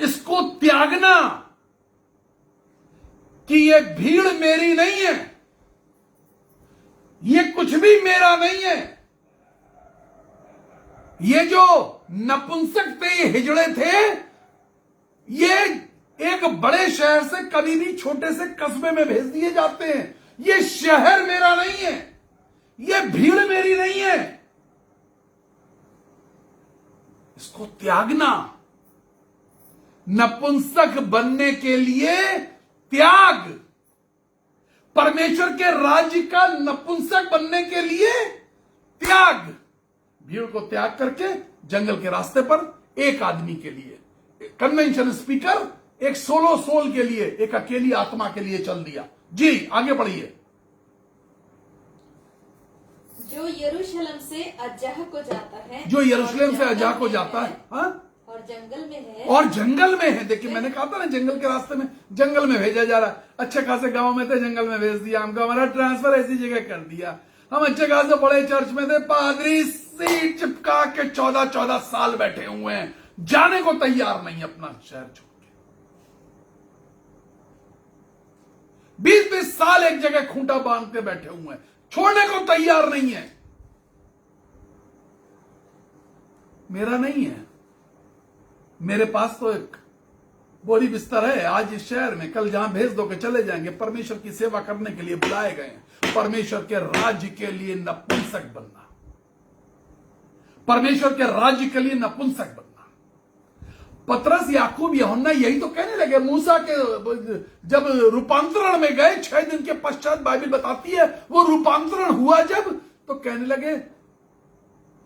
इसको त्यागना कि ये भीड़ मेरी नहीं है, ये कुछ भी मेरा नहीं है। ये जो नपुंसक थे, ये हिजड़े थे, ये एक बड़े शहर से कभी भी छोटे से कस्बे में भेज दिए जाते हैं। ये शहर मेरा नहीं है, ये भीड़ मेरी नहीं है। इसको त्यागना। नपुंसक बनने के लिए त्याग, परमेश्वर के राज्य का नपुंसक बनने के लिए त्याग। भीड़ को त्याग करके जंगल के रास्ते पर एक आदमी के लिए, कन्वेंशन स्पीकर एक सोलो सोल के लिए, एक अकेली आत्मा के लिए चल दिया। जी आगे बढ़िए। जो यरूशलेम से अज्जाह को जाता है, जो यरूशलेम से अज्जाह को जाता है, हाँ? और जंगल में है, और जंगल में है। देखिए मैंने कहा था ना, जंगल के रास्ते में, जंगल में भेजा जा रहा है। अच्छे खासे गांव में थे, जंगल में भेज दिया। हमको हमारा ट्रांसफर ऐसी जगह कर दिया। हम अच्छे खासे बड़े चर्च में थे, पादरी सीट चिपका के 14-14 साल बैठे हुए हैं, जाने को तैयार नहीं अपना शहर छोड़ के। 20-20 साल एक जगह खूंटा बांध के बैठे हुए हैं, छोड़ने को तैयार नहीं है। मेरा नहीं है, मेरे पास तो एक बोरी बिस्तर है, आज इस शहर में, कल जहां भेज दो के चले जाएंगे। परमेश्वर की सेवा करने के लिए बुलाए गए हैं, परमेश्वर के राज्य के लिए नपुंसक बनना, परमेश्वर के राज्य के लिए नपुंसक बनना। पतरस, याकूब, यूहन्ना यही तो कहने लगे। मूसा के जब रूपांतरण में गए 6 दिन के पश्चात, बाइबल बताती है वो रूपांतरण हुआ जब, तो कहने लगे,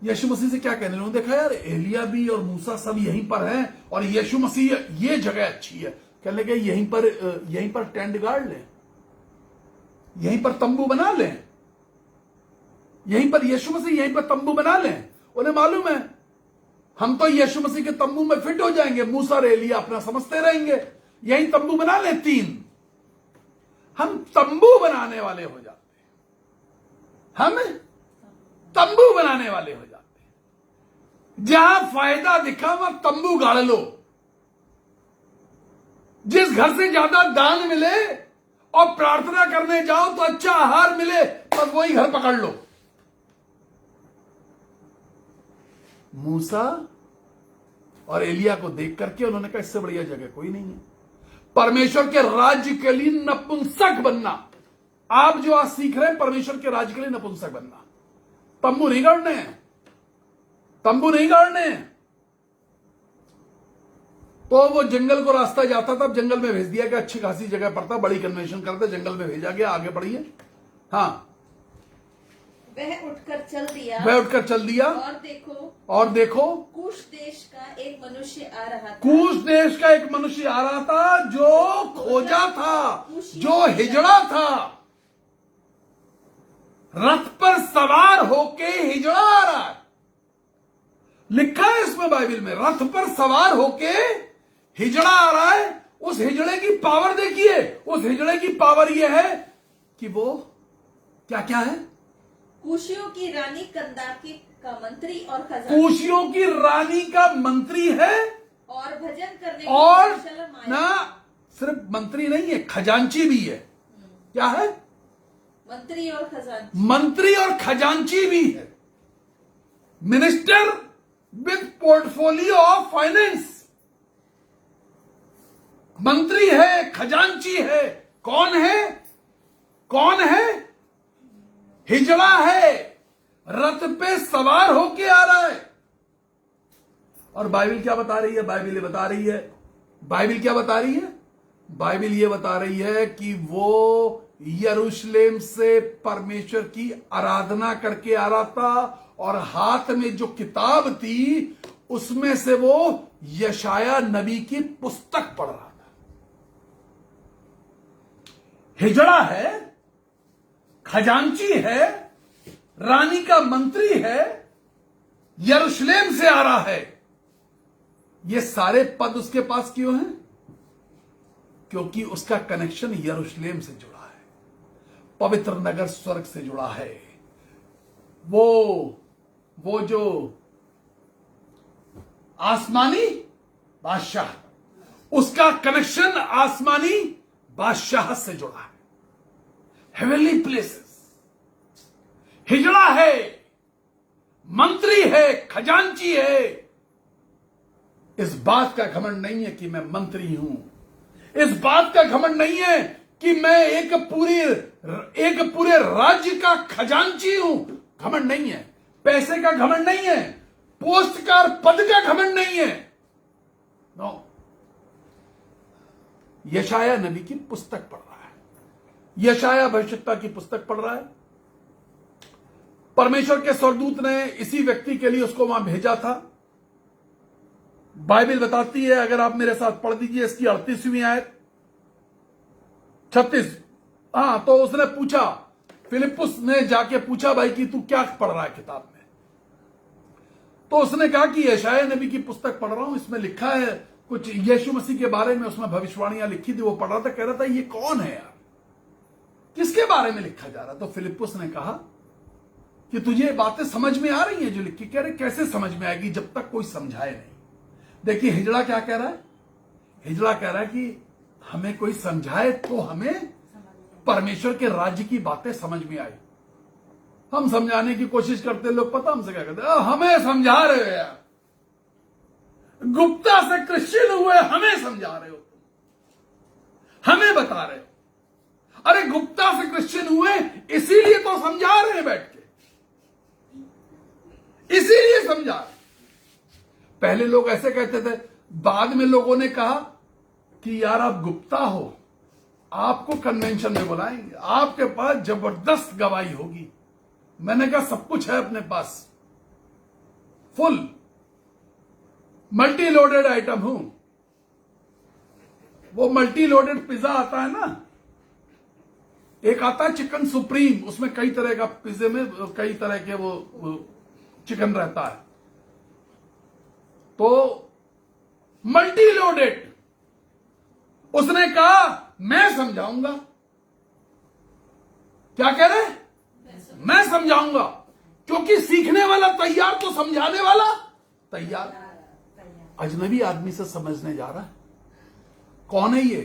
यीशु मसीह से क्या कहने लगे, देखा यार एलिया भी और मूसा सब यहीं पर हैं, और यीशु मसीह ये जगह अच्छी है। कहने लगे यहीं पर टेंट गाड़ लें, यहीं पर तंबू बना लें, यहीं पर यीशु मसीह यहीं पर तंबू बना लें। उन्हें मालूम है हम तो यीशु मसीह के तंबू में फिट हो जाएंगे, मूसा और एलिया अपना समझते रहेंगे, यहीं तंबू बना लें 3। हम तंबू बनाने वाले हो जाते, हम तंबू बनाने वाले हो जाते। जहां फायदा दिखा वहां तंबू गाड़ लो। जिस घर से ज्यादा दान मिले और प्रार्थना करने जाओ तो अच्छा आहार मिले, बस वही घर पकड़ लो। मूसा और एलिया को देख करके उन्होंने कहा इससे बढ़िया जगह कोई नहीं है। परमेश्वर के राज्य के लिए नपुंसक बनना। आप जो आज सीख रहे हैं परमेश्वर के राज्य के लिए नपुंसक बनना। तंबू नहीं गाड़ने हैं, तंबू नहीं गाड़ने हैं। तो वो जंगल को रास्ता जाता था, जंगल में भेज दिया कि अच्छी खासी जगह पड़ता, बड़ी कन्वेंशन करते, जंगल में भेजा गया। आगे बढ़िए। हाँ, वह उठकर चल दिया, और देखो कूश देश का एक मनुष्य आ रहा था। कूश देश का एक मनुष्य आ रहा था जो खोजा था, जो हिजड़ा था। रथ पर सवार होके हिजड़ा आ रहा है, लिखा है इसमें बाइबल में, रथ पर सवार होके हिजड़ा आ रहा है। उस हिजड़े की पावर देखिए, उस हिजड़े की पावर यह है कि वो क्या क्या है, कूशियों की रानी कंदाकी का मंत्री और खजांची, कूशियों की रानी का मंत्री है, और भजन करने और यरूशलेम आया। ना सिर्फ मंत्री नहीं है, खजांची भी है। क्या है? मंत्री और खजांची, मंत्री और खजांची भी है। Minister with portfolio of finance. मंत्री है, खजांची है। कौन है? कौन है? हिजड़ा है, रथ पे सवार होके आ रहा है। और बाइबल क्या बता रही है? बाइबल ये बता रही है, बाइबल क्या बता रही है? बाइबल ये बता रही है कि वो यरूशलेम से परमेश्वर की आराधना करके आ रहा था, और हाथ में जो किताब थी उसमें से वो यशाया नबी की पुस्तक पढ़ रहा था। हिजड़ा है, खजांची है, रानी का मंत्री है, यरूशलेम से आ रहा है। ये सारे पद उसके पास क्यों हैं? क्योंकि उसका कनेक्शन यरूशलेम से जुड़ा है, पवित्र नगर स्वर्ग से जुड़ा है। वो जो आसमानी बादशाह, उसका कनेक्शन आसमानी बादशाह से जुड़ा है, हेवनली प्लेसेस। हिजड़ा है, मंत्री है, खजांची है। इस बात का घमंड नहीं है कि मैं मंत्री हूं, इस बात का घमंड नहीं है कि मैं एक पूरे राज्य का खजांची हूं। घमंड नहीं है, पैसे का घमंड नहीं है, पोस्ट का पद का घमंड नहीं है। नो, यशाया नबी की पुस्तक पढ़ रहा है, यशाया भविष्यद्वक्ता की पुस्तक पढ़ रहा है। परमेश्वर के स्वर्गदूत ने इसी व्यक्ति के लिए उसको वहां भेजा था। बाइबल बताती है, अगर आप मेरे साथ पढ़ दीजिए इसकी 38वीं आयत, 36। हां, तो उसने पूछा, फिलिप्पुस ने जाके पूछा, भाई कि तू क्या पढ़ रहा है किताब में? तो उसने कहा कि यशाया नबी की पुस्तक पढ़ रहा हूं, इसमें लिखा है कुछ यीशु मसीह के बारे में, उसमें भविष्यवाणियां लिखी थी, वो पढ़ रहा था। कह रहा था ये कौन है यार, किसके बारे में लिखा जा रहा? तो फिलिप्पुस ने कहा कि तुझे ये बातें समझ में आ रही हैं जो लिखी? कह रहे कैसे समझ में आएगी जब तक कोई समझाए नहीं। देखिए हिजड़ा क्या कह रहा है? हिजड़ा कह रहा है कि हमें कोई समझाए तो हमें परमेश्वर के राज्य की बातें समझ में आई। हम समझाने की कोशिश करते हैं, लोग पता हमसे क्या कहते हैं, हमें समझा रहे हो यार, गुप्ता से क्रिश्चियन हुए हमें समझा रहे हो तुम, हमें बता रहे हो। अरे गुप्ता से क्रिश्चियन हुए इसीलिए तो समझा रहे हैं बैठ के, इसीलिए समझा रहे। पहले लोग ऐसे कहते थे, बाद में लोगों ने कहा कि यार आप गुप्ता हो, आपको कन्वेंशन में बुलाएंगे, आपके पास जबरदस्त गवाही होगी। मैंने कहा सब कुछ है अपने पास, फुल मल्टी लोडेड आइटम हूं। वो मल्टी लोडेड पिज्जा आता है ना, एक आता है चिकन सुप्रीम, उसमें कई तरह का, पिज्जे में कई तरह के वो चिकन रहता है, तो मल्टी लोडेड। उसने कहा मैं समझाऊंगा। क्या कह रहे? मैं समझाऊंगा, क्योंकि सीखने वाला तैयार तो समझाने वाला तैयार। अजनबी आदमी से समझने जा रहा है। कौन है ये?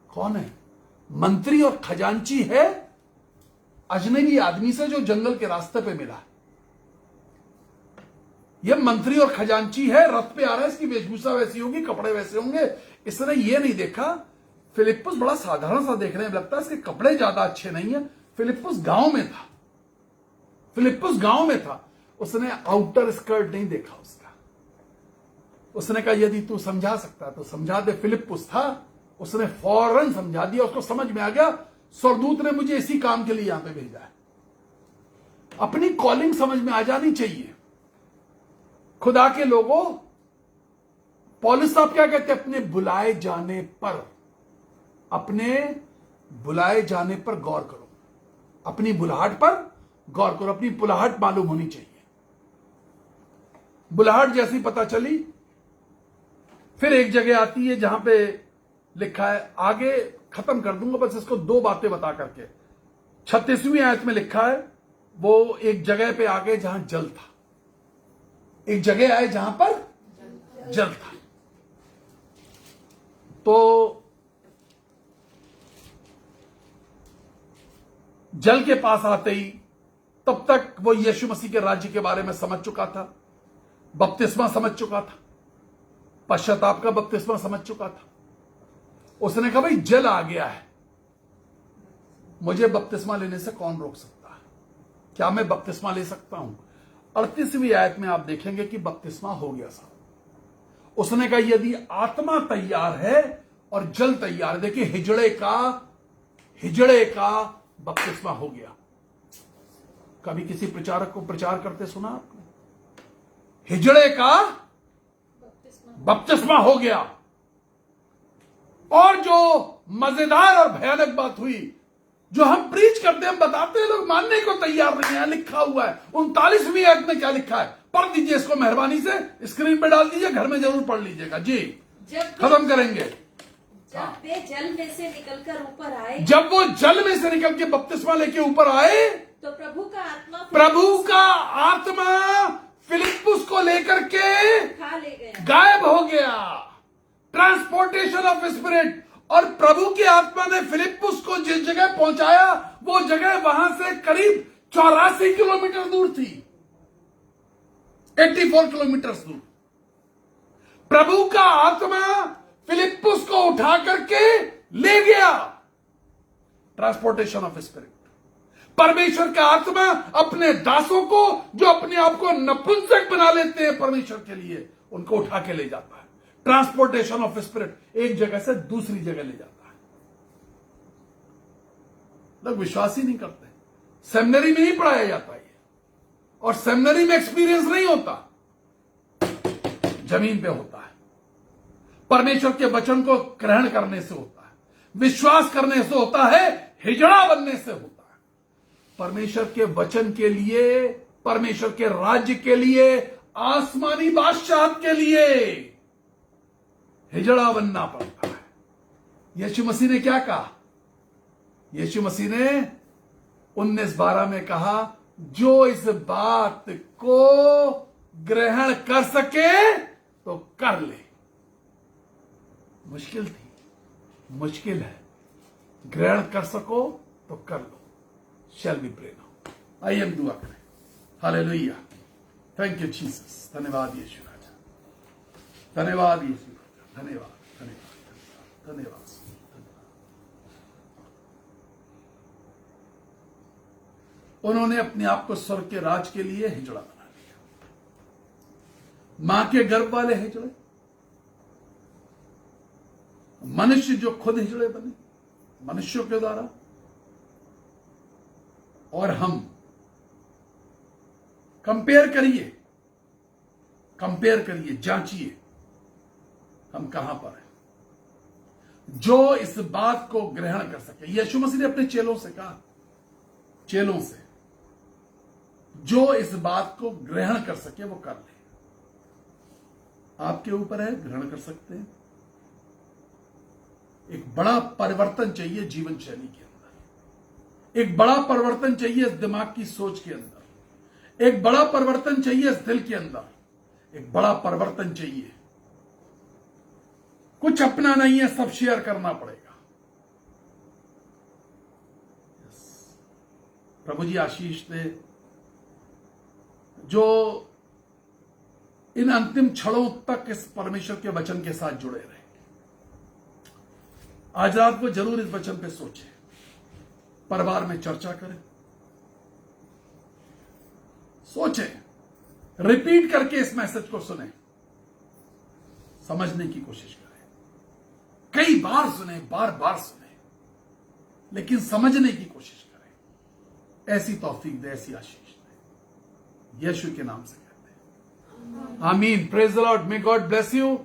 कौन है? मंत्री और खजांची है अजनबी आदमी से जो जंगल के रास्ते पे मिला। यह मंत्री और खजांची है, रथ पे आ रहा है, इसकी वेशभूषा वैसी होगी, कपड़े वैसे होंगे। इसने ये नहीं देखा, फिलिप्पुस बड़ा साधारण सा देखने में लगता है, इसके कपड़े ज्यादा अच्छे नहीं है। फिलिप्पुस गांव में था, फिलिप्पुस गांव में था। उसने आउटर स्कर्ट नहीं देखा उसका। उसने कहा यदि तू समझा सकता तो समझा दे। फिलिप्पुस था, उसने फौरन समझा दिया। उसको समझ में आ गया स्वर्गदूत ने मुझे इसी काम के लिए यहां पे भेजा है। अपनी कॉलिंग समझ में आ जानी चाहिए। खुदा के लोगों, पौलुस साहब क्या कहते हैं? अपने बुलाए जाने पर, अपने बुलाए जाने पर गौर करो, अपनी बुलाहट पर गौर करो। अपनी बुलाहट मालूम होनी चाहिए। बुलाहट जैसी पता चली, फिर एक जगह आती है जहां पे लिखा है, आगे खत्म कर दूंगा बस इसको दो बातें बता करके। 36वीं आयत में लिखा है, वो एक जगह पे आ गए जहां जल था। एक जगह आए जहां पर जल था। तो जल के पास आते ही, तब तक वो यीशु मसीह के राज्य के बारे में समझ चुका था, बपतिस्मा समझ चुका था, पश्चाताप का बपतिस्मा समझ चुका था। उसने कहा भाई जल आ गया है, मुझे बपतिस्मा लेने से कौन रोक सकता है? क्या मैं बपतिस्मा ले सकता हूं? 38वीं आयत में आप देखेंगे कि बपतिस्मा हो गया साहब। उसने कहा यदि आत्मा तैयार है और जल तैयार है, देखिए हिजड़े का बपतिस्मा हो गया। कभी किसी प्रचारक को प्रचार करते सुना आपने? हिजड़े का बपतिस्मा हो गया। और जो मजेदार और भयानक बात हुई, जो हम प्रीच करते हैं, हम बताते हैं, लोग मानने को तैयार नहीं है। लिखा हुआ है 39वीं आयत में, क्या लिखा है? पढ़ दीजिए इसको, मेहरबानी से स्क्रीन पे डाल दीजिए, घर में जरूर पढ़ लीजिएगा जी। खत्म करेंगे। जब वे जल में से निकलकर ऊपर आए, जब वो जल में से निकल के बपतिस्मा लेके ऊपर आए, तो प्रभु का आत्मा फिलिप्पुस को लेकर के खा ले गया, गायब हो गया। Transportation of spirit. और प्रभु की आत्मा ने फिलिप्पुस को जिस जगह पहुंचाया, वो जगह वहां से करीब 84 किलोमीटर दूर थी, 84 किलोमीटर दूर। प्रभु का आत्मा फिलिप्पुस को उठा करके ले गया। Transportation of spirit. परमेश्वर का आत्मा अपने दासों को, जो अपने आप को नपुंसक बना लेते हैं परमेश्वर के लिए, उनको उठा के ले जाता है। ट्रांसपोर्टेशन ऑफ स्पिरिट, एक जगह से दूसरी जगह ले जाता है। लोग विश्वास ही नहीं करते। सेमिनरी में ही पढ़ाया जाता है, और सेमिनरी में एक्सपीरियंस नहीं होता, जमीन पे होता है। परमेश्वर के वचन को ग्रहण करने से होता है, विश्वास करने से होता है, हिजड़ा बनने से होता है। परमेश्वर के वचन के लिए, परमेश्वर के राज्य के लिए, आसमानी बादशाहत के लिए हिजड़ा बनना पड़ता है। यीशु मसीह ने क्या कहा? यीशु मसीह ने 19:12 में कहा, जो इस बात को ग्रहण कर सके तो कर ले। मुश्किल थी, मुश्किल है, ग्रहण कर सको तो कर लो। Shall be pray now. आइए हम दुआ करें। Hallelujah, thank you Jesus. धन्यवाद यीशु राजा, धन्यवाद यीशु राजा, धन्यवाद धन्यवाद धन्यवाद। उन्होंने अपने आप को स्वर्ग के राज के लिए हिजड़ा बना लिया। मां के गर्भ वाले हिजड़े, मनुष्य जो खुद हिजड़े बने मनुष्यों के द्वारा, और हम कंपेयर करिए, जांचिए हम कहां पर हैं। जो इस बात को ग्रहण कर सके, यीशु मसीह ने अपने चेलों से कहा, चेलों से जो इस बात को ग्रहण कर सके वो कर ले। आपके ऊपर है, ग्रहण कर सकते हैं। एक बड़ा परिवर्तन चाहिए जीवन शैली के अंदर, एक बड़ा परिवर्तन चाहिए इस दिमाग की सोच के अंदर, एक बड़ा परिवर्तन चाहिए इस दिल के अंदर, एक बड़ा परिवर्तन चाहिए। कुछ अपना नहीं है, सब शेयर करना पड़ेगा। प्रभु जी आशीष दे जो इन अंतिम क्षणों तक इस परमेश्वर के वचन के साथ जुड़े रहे। आज रात को जरूर इस वचन पे सोचें, परिवार में चर्चा करें, सोचें, रिपीट करके इस मैसेज को सुने, समझने की कोशिश करें। कई बार सुने, बार बार सुने, लेकिन समझने की कोशिश करें। ऐसी तौफीक दे, ऐसी आशीष दे, यीशु के नाम से कहते हैं, आमीन। Praise the Lord, may God bless you.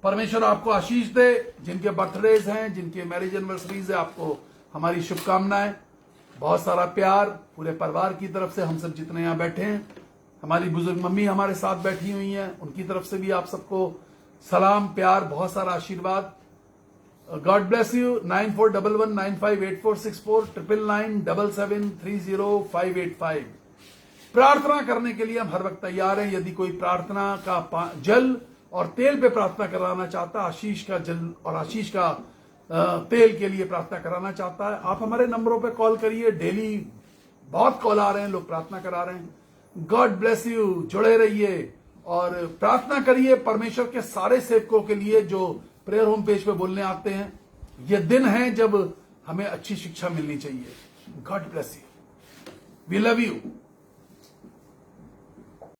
परमेश्वर आपको आशीष दे। जिनके बर्थडेज हैं, जिनके मैरिज एनिवर्सरीज है, आपको हमारी शुभकामनाएं, बहुत सारा प्यार पूरे परिवार की तरफ से। हम सब जितने यहां बैठे हैं, हमारी बुजुर्ग मम्मी हमारे साथ बैठी हुई हैं, उनकी तरफ से भी आप सबको सलाम, प्यार, बहुत सारा आशीर्वाद। God bless you. 9411958464 9997730585। प्रार्थना करने के लिए हम हर वक्त तैयार हैं। यदि कोई प्रार्थना का जल और तेल पे प्रार्थना कराना चाहता है, आशीष का जल और आशीष का तेल के लिए प्रार्थना कराना चाहता है, आप हमारे नंबरों पे कॉल करिए। डेली बहुत कॉल आ रहे हैं, लोग प्रार्थना करा रहे हैं। God bless you. जुड़े रहिए और प्रार्थना करिए परमेश्वर के सारे सेवकों के लिए जो प्रेयर होम पेज पे बोलने आते हैं। ये दिन है जब हमें अच्छी शिक्षा मिलनी चाहिए। God bless you. We love you.